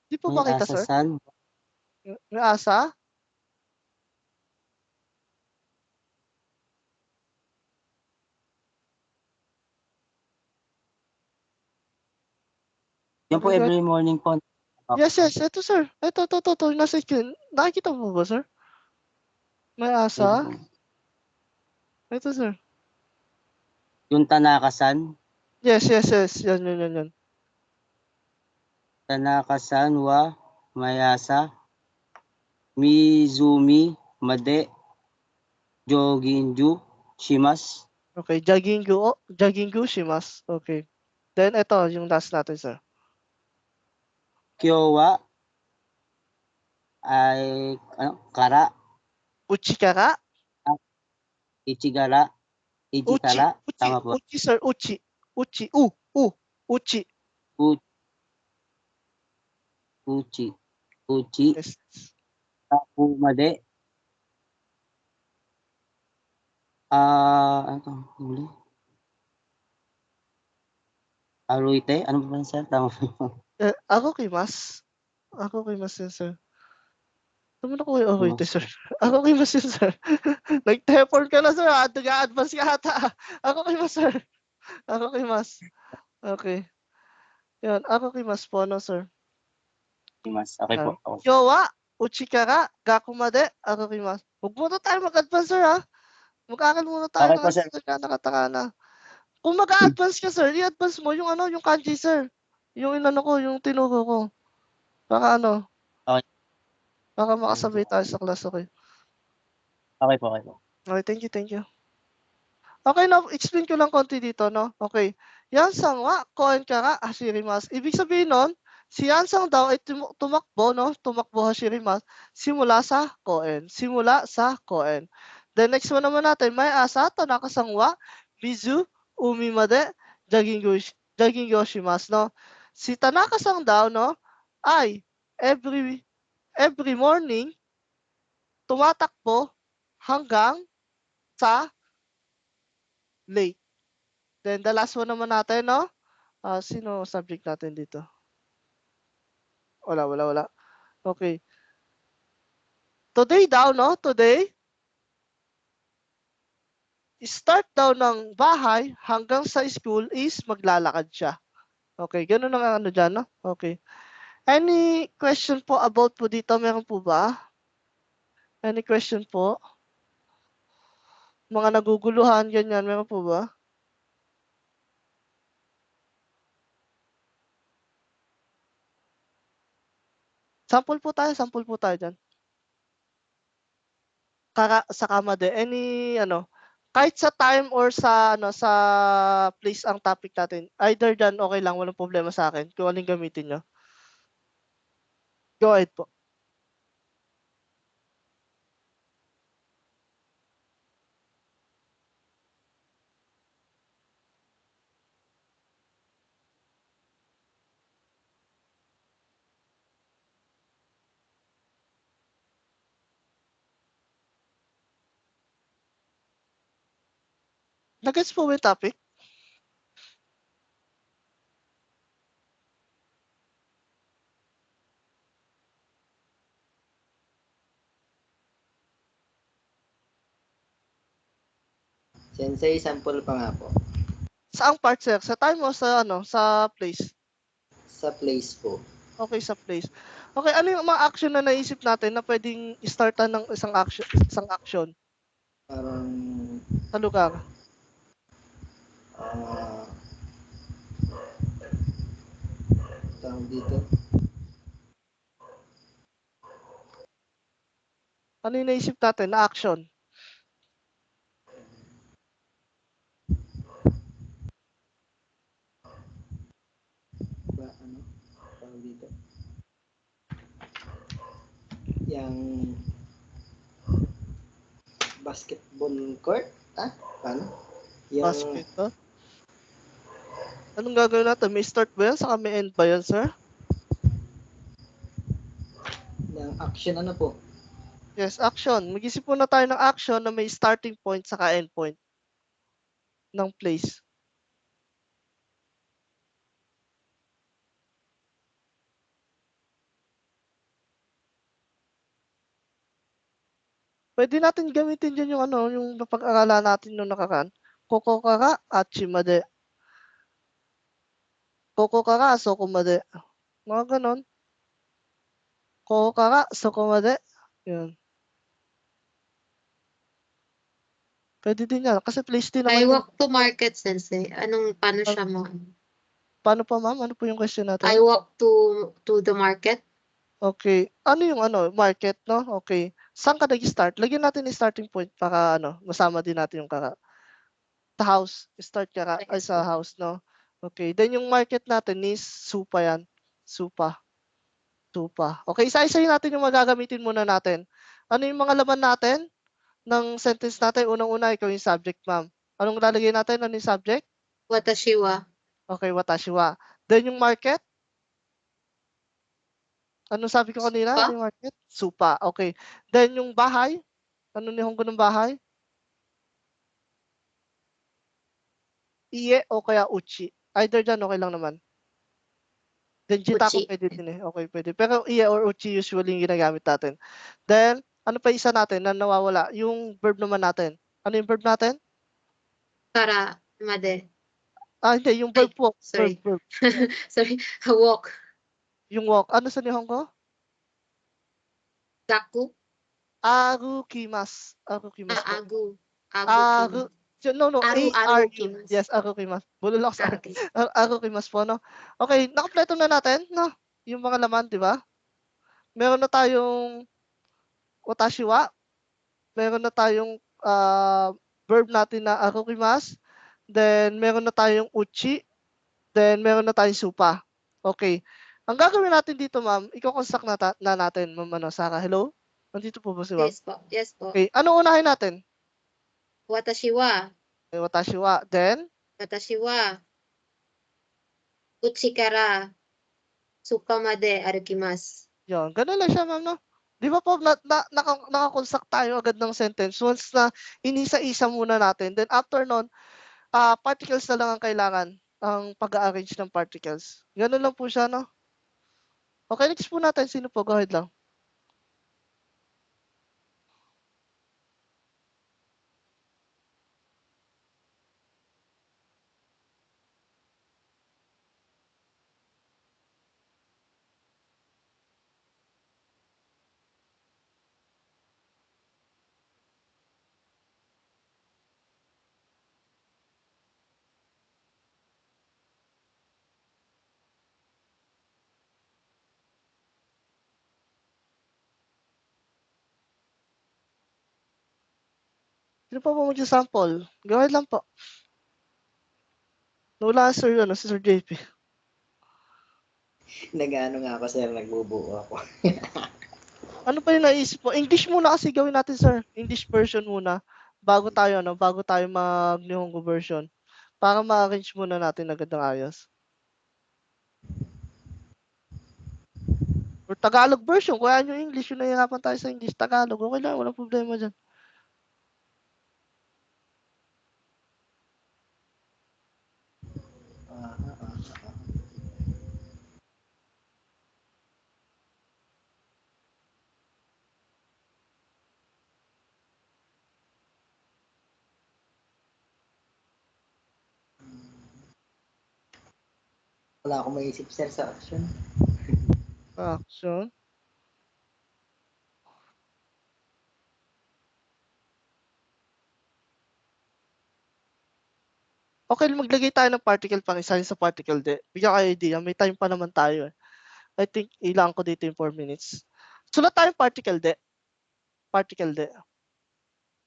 Di po May ba kita, asa sir? san. May asa. Yan po Okay, every morning po. yes. Ito, sir. Ito. Nasa screen. Nakikita mo ba, sir? May asa. Ito, sir. Yung Tanaka-san. Yes. Yan. Tanaka-san wa Mayasa. Mizumi Made. Joginju Shimas. Okay, Jagingu shimasu. Okay. Then, ito, yung last natin, sir. Kyo wa ay kara. Uchikara. Ichigara. Ijikara. Tama po. Uchi, sir. Uchi. Uchi. Uchi. Uchi. Yes. Taku made. Ano to? Huli? Aruite? Ano ba sir? Tama po. Ako kay mas yun, sir. Naman ako kay Aruite, sir. Ako kay mas yun, sir. Nag-teleport ka na, sir. Nag-advance ka ata. Ako kay mas, sir. Ako kay mas. Okay. Yan. Ako kay mas po, no, sir. Mas. Okay po. Okay. Kyowa, uchikara, gakumade, ako kay mas. Huwag muna tayo mag-advance, sir, ha? Mag-aaral muna tayo Okay po, sir. nakatakana. Kung mag-advance ka, sir, i-advance mo yung yung kanji, sir. Yung yung tinuro ko. Baka Okay. baka makasabay tayo sa class, okay? Okay po. Okay, thank you. Okay, now, explain ko lang konti dito, no? Okay. Yansang wa, koen kara, hashirimasu. Ibig sabihin nun, si Yansang daw ay tumakbo, no? Tumakbo hashirimasu. Simula sa koen. Then next one naman natin, may asa, Tanaka-san wa, Mizu, umi made, jogging yoshimasu, no? Si Tanaka-san daw, no? Ay, every morning, tumatakbo hanggang sa lake. Then the last one naman natin, no? Sino subject natin dito? Wala. Okay. Today daw, no? Today, start daw ng bahay hanggang sa school is maglalakad siya. Okay, ganun ang dyan, no? Okay. Any question po about po dito? Meron po ba? Any question po? Mga naguguluhan, ganyan, meron po ba? Sample po tayo dyan. Sa kamade, any, kahit sa time or sa, sa place ang topic natin, either dyan, okay lang, walang problema sa akin, kung anong gamitin nyo. Go ahead po. Nag-gets po yung topic? Sensei, sample pa nga po. Saang part, sir? Sa time o sa, sa place? Sa place po. Okay, sa place. Okay, ano yung mga action na naisip natin na pwedeng startan ng isang action Parang, sa lugar? tawag dito. Ano yung naisip natin na action? Tawag dito. Yang basketball court? Paano? Basketball? Anong gagawin natin? May start ba yan? Saka may end ba yan, sir? Yung action po? Yes, action. Mag-isip muna tayo ng action na may starting point saka end point ng place. Pwede natin gamitin dyan yung ano, yung napag-aralan natin nung nakaraan. Kokokara at Shimade. Kokokara, Sokomade. Mga ganon. Kokokara, Sokomade. Yun. Pwede din yan. Kasi place din I naman yun. walk to market, sensei. Paano siya mo? Paano pa, ma'am? Ano po yung question natin? I walk to the market. Okay. Ano yung ano, market, no? Okay. Saan ka nag-start? Lagyan natin yung starting point para ano, masama din natin yung kaka. Sa house. Start ka ay sa house, no? Okay. Then yung market natin is supa yan. Supa. Supa. Okay, isa-isahin natin yung magagamitin muna natin. Ano yung mga laman natin ng sentence natin? Unang-una, ikaw yung subject, ma'am. Anong lalagay natin? Ano yung subject? Watashi wa. Okay, watashi wa. Then yung market? Anong sabi ko kanina? Supa? Ano yung market? Supa. Okay. Then yung bahay? Ano nihongo ng bahay? Iye o kaya uchi. Either dyan, okay lang naman. Then jitako Uchi. pwede din eh. Okay, pwede. Pero iye or uchi usually yung ginagamit natin. Then, ano pa isa natin na nawawala? Yung verb naman natin. Ano yung verb natin? Kara made. Hindi. Yung verb Ay, po. sorry. Verb. Sorry. Walk. Yung walk. Ano sa nihongo? Gaku. Arukimasu. Arukimasu po. Agu. Aru. No. Aru A-R-U. kimasu. Yes, arukimasu. Bululok sa Okay. arukimasu po, no? Okay, nakompleto na natin, no? Yung mga laman, di ba? Meron na tayong watashi wa. Meron na tayong verb natin na arukimasu. Then, meron na tayong uchi. Then, meron na tayong supa. Okay. Ang gagawin natin dito, ma'am, i-construct na natin, ma'am, ano, Sarah. Hello? Nandito po ba si ma'am? Yes po. Yes po. Okay. Ano unahin natin? Watashi wa. Okay, watashi wa. Then, Watashi wa. Uchi kara supa made arukimasu. yun. Ganun lang siya, ma'am, no? Di ba po, nakakonstruct tayo agad ng sentence once na inisa-isa muna natin. Then, after nun, particles na lang ang kailangan ang pag-arrange ng particles. Ganun lang po siya, no? Okay, next po natin. Sino po? Go ahead lang. Sino po ba mag-sample? Go ahead lang po. Wala si Sir JP. Nag-ano nga ako, sir, nagbubuo ako. Ano pa yung naisip po? English muna kasi gawin natin, sir. English version muna. Bago tayo mag-Nihongo version. Para ma-arrange muna natin agad ng ayos. Or Tagalog version. Kaya yung English, yung nahihirapan tayo sa English. Tagalog, okay lang. Walang problema dyan. Wala akong maisip, sir, sa action. Action. Okay, maglagay tayo ng particle pang isa sa particle de. Bigyan kayo idea. May time pa naman tayo. I think ilang ko dito yung 4 minutes. Sulat tayong particle de. Particle de.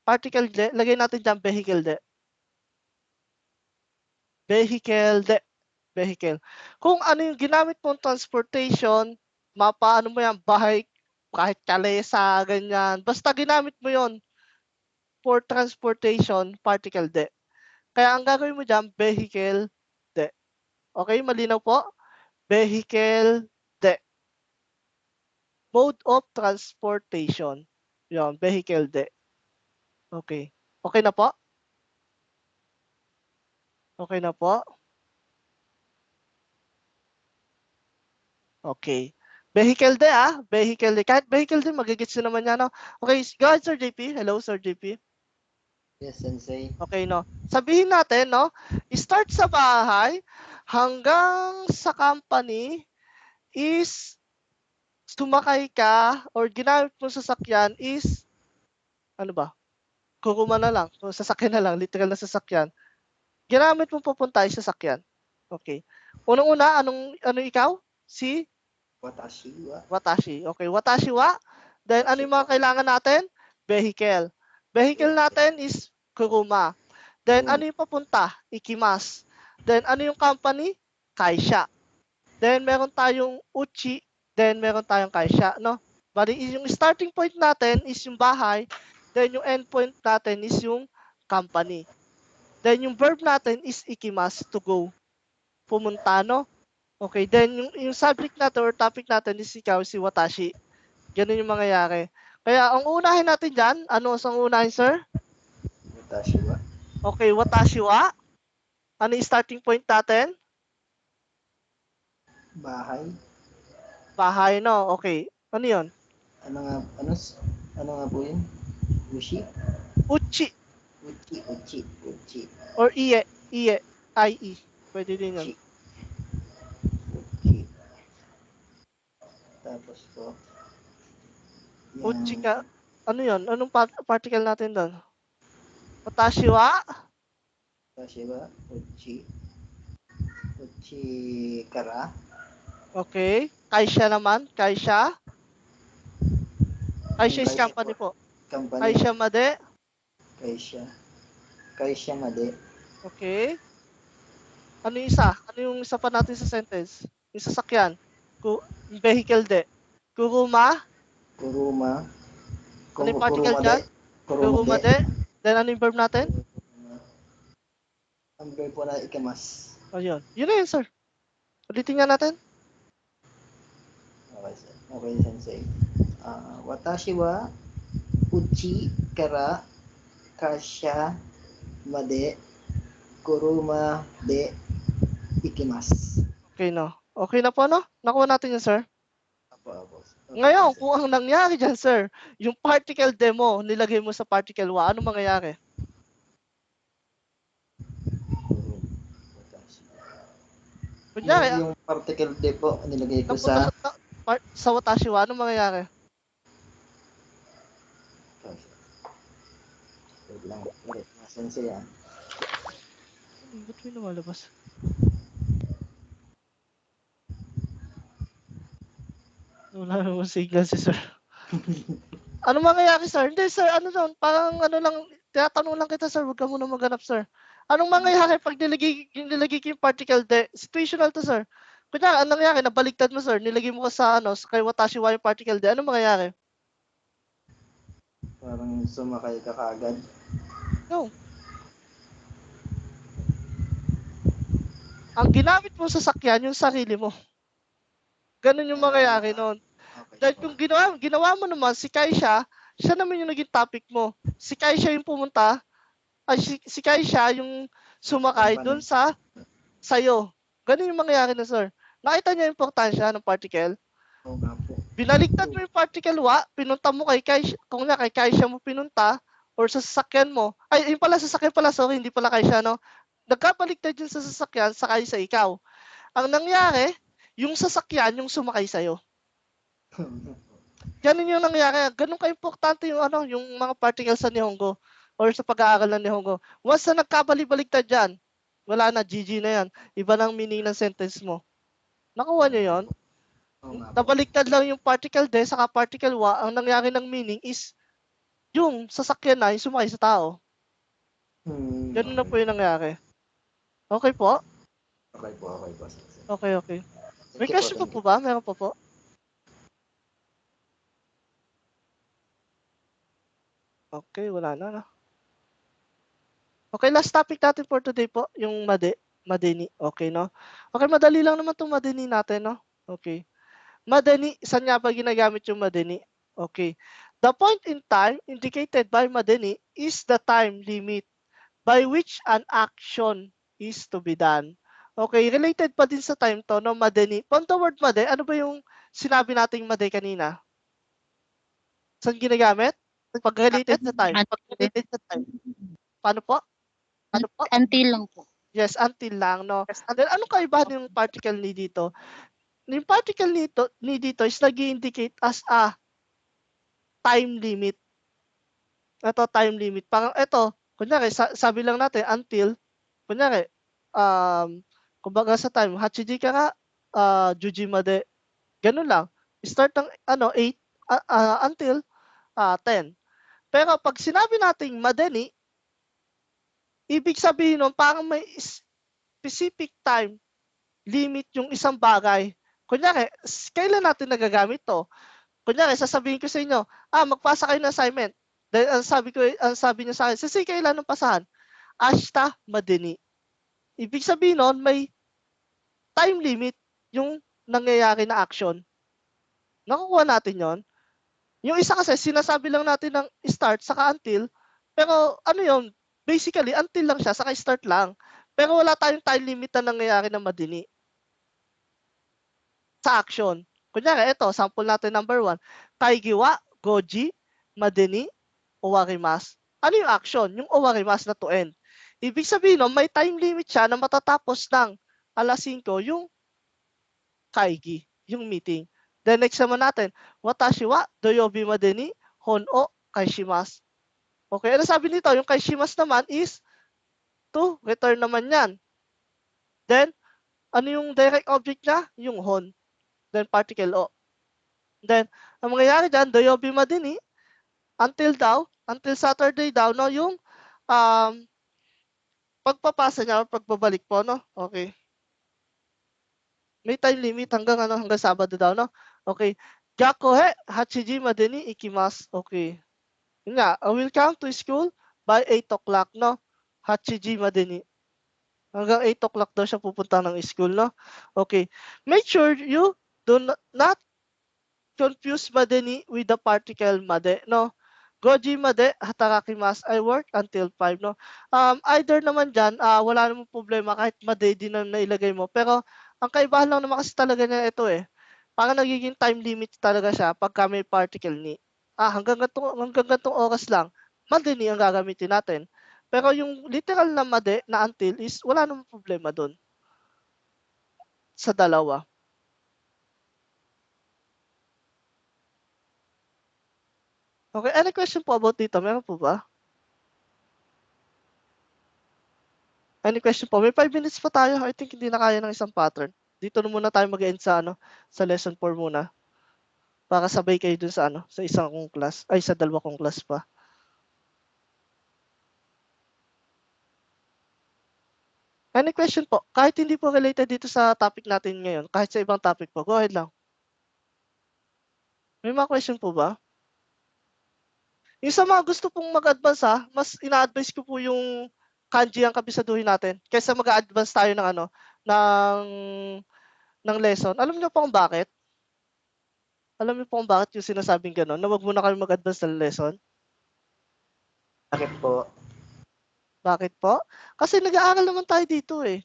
Particle de. Lagay natin dyan vehicle de. Vehicle de. Vehicle. Kung ano yung ginamit mong transportation, mapa, ano mo yan, bike, kahit kalesa, ganyan. Basta ginamit mo yon for transportation, particle de. Kaya ang gagawin mo dyan, vehicle de. Okay, malinaw po? Vehicle de. Mode of transportation. Yun, vehicle de. Okay. Okay na po? Okay na po? Okay. Vehicle de vehicle de. Kahit vehicle de, magigits na naman yan, no? Okay, go ahead, Sir JP. Hello, Sir JP. Yes, Sensei. Okay, no? Sabihin natin, no? Start sa bahay hanggang sa company is sumakay ka or ginamit mo sa sasakyan is ano ba? Kuruma na lang. O sasakyan na lang. Literal na sasakyan. Ginamit mo papunta ay sasakyan. Okay. Unang-una, ano ikaw? Si Watashi wa. Watashi. Okay. Watashi wa. Then ano yung mga kailangan natin? Vehicle. Vehicle natin is kuruma. Then ano yung papunta? Ikimas. Then ano yung company? Kaisha. Then meron tayong uchi. Then meron tayong kaisha, no? Bali, yung starting point natin is yung bahay. Then yung end point natin is yung company. Then yung verb natin is ikimas, to go. Pumunta, no? Okay, then yung subject natin or topic natin is ikaw, si Watashi. Ganun yung mangyayari. Kaya ang unahin natin dyan, ano ang unahin, sir? Watashi wa. Okay, Watashi wa. Ano yung starting point natin? Bahay. Bahay, no? Okay. Ano yun? Ano nga po yun? Uchi? Uchi Uchi. or ie. I-E. Pwede din yun. Uchi. Tapos po. Uchi ka. Ano yun? Anong particle natin doon? Watashi wa? Watashi wa. Uchi. Uchi kara. Okay. Kaisha naman. Kaisha. Kaisha is Kaisha company po. Company. Kaisha made. Kaisha made. Okay. Ano yung isa? Ano yung isa pa natin sa sentence? Yung sasakyan. Yung vehicle de. Kuruma. Kuruma. Ano yung particle dyan? Kuruma de. Then ano yung verb natin? Ang verb po na ikamas. Ayun. Yun na yun, sir. Ulitin nga natin. Okay, sir. Okay, sensei. Watashi wa uchi kara kasha made kuruma de ikimasu. Okay, no? Okay na po, no? Nakuha natin yun, sir. Apo. Ngayon, kung ang nangyari dyan, sir, yung particle demo, nilagay mo sa particle wa, ano mangyayari? Kunyari, Yung particle de po, nilagay ko napunta sa... sa Watashi wa, ano mangyayari? Wait lang. Sensei ah. Ba't may lumalabas? Wala namang signal si sir. Ano mangyayari, sir? Hindi, sir. Ano doon? Parang ano lang, tinatanong lang kita, sir. Huwag ka muna maghanap, sir. Anong mangyayari pag nilagay ko yung particle de? Situational to, sir. Kunyari, anong nangyayari? Nabaligtad mo, sir. Nilagay mo ka sa kay Watashi wa yung particle de. Anong mangyayari? Parang sumakay ka kaagad. No. Ang ginamit mo sa sakyan, yung sarili mo. Ganun yung mangyayari noon. Dahil kung ginawa mo naman, si Kaisha, siya naman yung naging topic mo. Si Kaisha yung pumunta, si Kaisha yung sumakay doon sa'yo. Ganun yung mangyayari na, sir. Nakita niyo yung importansya ng particle? Oo nga po. Binaligtad mo yung particle wa, pinunta mo kay Kaisha, kung na kay Kaisha mo pinunta, or sa sasakyan mo, ay, yung pala, sasakyan pala, sorry, hindi pala Kaisha, no? Nagkabaligtad yun sa sasakyan, sakay sa ikaw. Ang nangyari, yung sasakyan, yung sumakay sa'yo. Ganun yung nangyari. Ganun ka-importante yung yung mga particles sa Nihongo or sa pag-aaral ng Nihongo. Once na nagkabali-baligtad dyan, wala na, GG na yan. Iba ng meaning ng sentence mo. Nakuha nyo yun? Nabaligtad lang yung particle de, saka particle wa, ang nangyari ng meaning is yung sasakyan na, yung sumakay sa tao. Ganun na po yung nangyari. Okay po? Okay po. Okay. May question pa po ba? Meron pa po? Okay, wala na, no? Okay, last topic natin for today po, yung madeni. Okay, no? Okay, madali lang naman itong madeni natin, no? Okay. Madeni, saan nga ba ginagamit yung madeni? Okay. The point in time indicated by Madeni is the time limit by which an action is to be done. Okay, related pa din sa time to, no, Madeni. From the word Made, ano ba yung sinabi nating Made kanina? Saan ginagamit? Pag related sa time. Pag related sa time. Paano po? Ano po? Until lang po. Yes, until lang, no? And then, anong kaibahan yung particle ni dito? Yung particle ni dito is nag-indicate as a time limit. Ito, time limit. Parang ito, kunyari, sabi lang natin, until, kunyari, kumbaga sa time, hachiji ka nga, juji made, ganun lang. Start ng, 8, until 10. Pero pag sinabi nating madeni, ibig sabihin nun, parang may specific time limit yung isang bagay. Kunyari, kailan natin nagagamit to? Kunyari, sasabihin ko sa inyo, magpasa kayo ng assignment. Then, ang sabi niyo sa akin, Sisi, kailan ng pasahan? Ashita madeni. Ibig sabihin nun, may time limit yung nangyayari na action. Nakukuha natin yon. Yung isa kasi, sinasabi lang natin ng start saka until, pero ano yun, basically, until lang siya, saka start lang. Pero wala tayong time limit na nangyayari na madini sa action. Kunyari, ito, sample natin number 1. Kaigiwa, goji, madini, owarimasu. Ano yung action? Yung owarimasu na to end. Ibig sabihin, no, may time limit siya na matatapos ng alas 5 yung kaigi, yung meeting. Then next naman natin, watashi wa doyobi made ni hon o kaishimasu. Okay, ano sabi nito? Yung kaishimasu naman is to return naman yan. Then, ano yung direct object niya? Yung hon. Then particle o. Then, ang mangyayari dyan, doyobi made ni, until Saturday daw, no, yung pagpapasa niya o pagbabalik po, no? Okay. May time limit hanggang Sabado daw, no? Okay. Gakohe, hachiji made ni ikimasu. Okay. Yun nga, I will come to school by 8 o'clock, no? Hachiji made ni. Hanggang 8 o'clock daw siya pupunta ng school, no? Okay. Make sure you do not confuse made ni with the particle made, no? Goji made, hatarakimasu, I work until 5, no? Either naman dyan, wala namang problema kahit made din na nailagay mo. Pero, ang kaibahan lang naman kasi talaga niya ito eh. Parang nagiging time limit talaga siya pagka may particle ni. Hanggang ganitong oras lang, made ni ang gagamitin natin. Pero yung literal na made na until is wala namang problema doon. Sa dalawa. Okay, any question po about dito? Meron po ba? Any question po? May 5 minutes pa tayo. I think hindi na kaya ng isang pattern. Dito na muna tayo mag-end sa sa lesson 4 muna. Para sabay kayo dun sa sa isang kong class, ay sa dalawa kong class pa. Any question po? Kahit hindi po related dito sa topic natin ngayon, kahit sa ibang topic po, go ahead lang. May mga question po ba? Yung sa mga gusto pong mag-advance mas ina-advise ko po yung kanji ang kabisaduhin natin kaysa mag-advance tayo ng ng lesson. Alam niyo po kung bakit? Alam niyo po kung bakit yung sinasabing gano'n, na wag muna kami mag-advance ng lesson? Bakit po? Bakit po? Kasi nag-aaral naman tayo dito eh.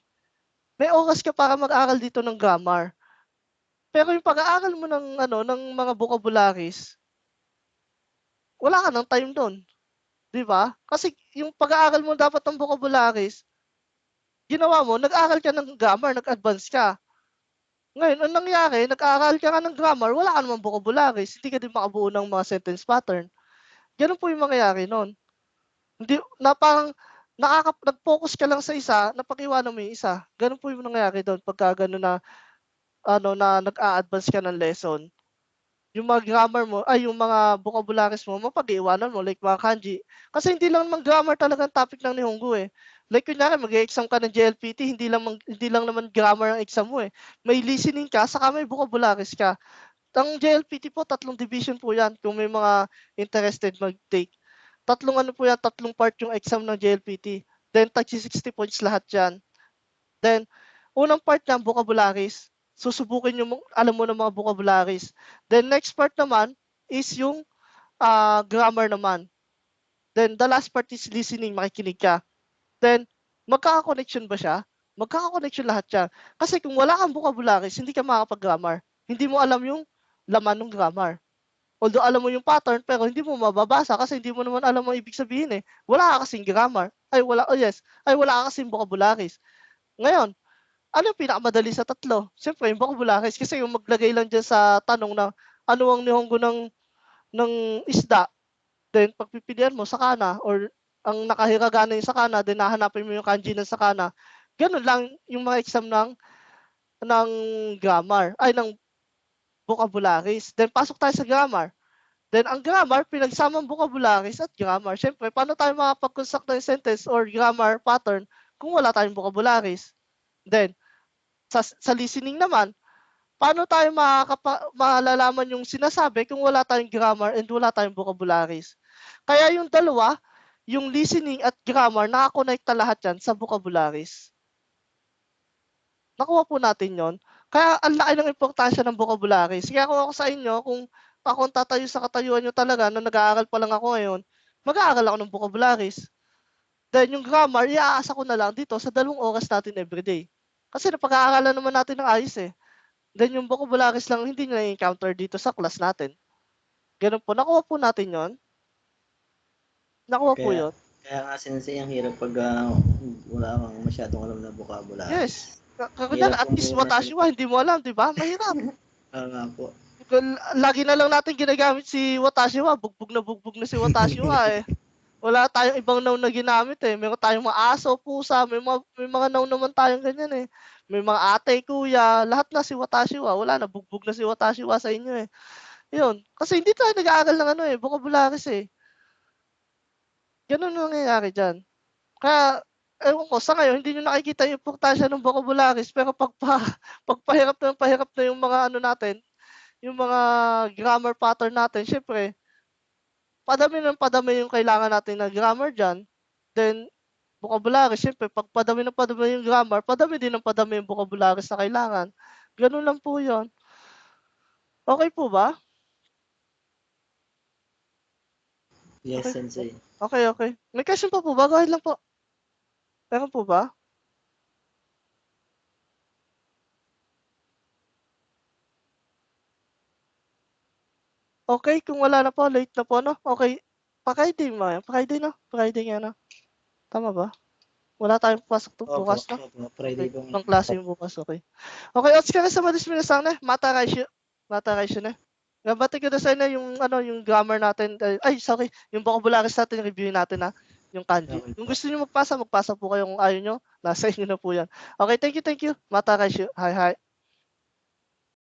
May oras ka para mag-aral dito ng grammar. Pero yung pag-aaral mo ng ng mga vocabularies, wala ka ng time doon. 'Di ba? Kasi yung pag-aaral mo dapat ng vocabularies, ginawa mo, nag-aral ka ng grammar, nag-advance ka. Ngayon, ang nangyari, nag-aaral ka nga ng grammar, wala ka namang vocabularies, hindi ka din makabuo ng mga sentence pattern. Ganun po yung mangyayari noon. Hindi na parang nag-focus ka lang sa isa, napag-iwanan mo yung isa. Ganun po yung nangyayari doon pagka gano'n na na nag-a-advance ka ng lesson. Yung mga grammar mo, ay yung mga vocabularies mo, mapag-iwanan mo, like mga kanji. Kasi hindi lang naman grammar talagang topic ng Nihongo eh. Like kunyari, mag-exam ka ng JLPT, hindi lang naman grammar ang exam mo eh. May listening ka, saka may vocabularies ka. Ang JLPT po, 3 division po yan kung may mga interested mag-take. 3 part yung exam ng JLPT. Then, 60 points lahat yan. Then, unang part niyan, vocabularies. Susubukin yung alam mo ng mga vocabularies. Then next part naman is yung grammar naman. Then the last part is listening, makikinig ka. Then magkaka-connection ba siya? Magkaka-connection lahat yan. Kasi kung wala kang vocabularies, hindi ka makakapag-grammar. Hindi mo alam yung laman ng grammar. Although alam mo yung pattern, pero hindi mo mababasa kasi hindi mo naman alam ang ibig sabihin eh. Wala ka kasing grammar. Wala ka kasing vocabularies. Ngayon, ano yung pinakamadali sa tatlo? Siyempre, yung vocabularies. Kasi yung maglagay lang dyan sa tanong na ano ang nihongo ng isda, then pagpipilian mo sakana or ang nakahiragana yung sakana, then nahanapin mo yung kanji ng sakana. Ganun lang yung mga exam ng grammar, ng vocabularies. Then pasok tayo sa grammar. Then ang grammar, pinagsamang vocabularies at grammar. Siyempre, paano tayo makapag-construct ng sentence or grammar pattern kung wala tayong vocabularies? Then, sa listening naman, paano tayo malalaman yung sinasabi kung wala tayong grammar and wala tayong vocabularies? Kaya yung dalawa, yung listening at grammar, nakakonekta lahat yan sa vocabularies. Nakuha po natin yon. Kaya ang laki ng importansya ng vocabularies. Kaya kung ako sa inyo, kung akong tatayo sa katayuan nyo talaga, na nag-aaral pa lang ako ngayon, mag-aaral ako ng vocabularies. Then yung grammar, iaasa ko na lang dito sa 2 oras natin everyday. Kasi napag-aaralan naman natin ng ayos eh. Then yung vocabularies lang hindi nyo na-encounter dito sa class natin. Ganun po. Nakuha po natin yon. Nakuha po yun. Kaya nga sensei, ang hirap pag wala kang masyadong alam na vocabulary. Yes. Kaya at least watashi wa, hindi mo alam, di ba? Mahirap. Nga po. Lagi na lang natin ginagamit si watashi wa. Bugbog na si watashi wa eh. Wala tayong ibang noun na ginamit eh. Meron tayong mga aso, pusa, may mga noun naman tayong ganyan eh. May mga ate, kuya, lahat na si watashi wa. Wala na, bugbog na si watashi wa sa inyo eh. Yun. Kasi hindi tayo nag-aaral ng vocabularies eh. Ganun ang nangyayari dyan. Kaya, ewan ko, sa ngayon, hindi nyo nakikita yung importansya ng vocabularies, pero pagpahirap na yung mga natin, yung mga grammar pattern natin, syempre, padami yung kailangan natin na grammar dyan. Then, vocabularies, syempre, pag padami yung grammar, padami yung vocabularies na kailangan. Ganun lang po yun. Okay po ba? Yes, Okay. sensei. Okay. May question pa po ba? Go ahead lang po. Meron po ba? Okay, kung wala na po, late na po, no? Okay. Friday no? Friday nga, no? Tama ba? Wala tayong pasok bukas, no? Friday Okay. po. Ibang klase yung bukas, okay. Okay, otsukare sama desu minasan ne. Mata raishu ne. Gabate ko na sa inyo yung grammar natin. Sorry, yung vocabularies natin, review natin na yung kanji. Okay Kung po. gusto niyo magpasa po kayo kung ayaw nyo. Nasa inyo na po yan. Okay, thank you. Mata raishu. Hi.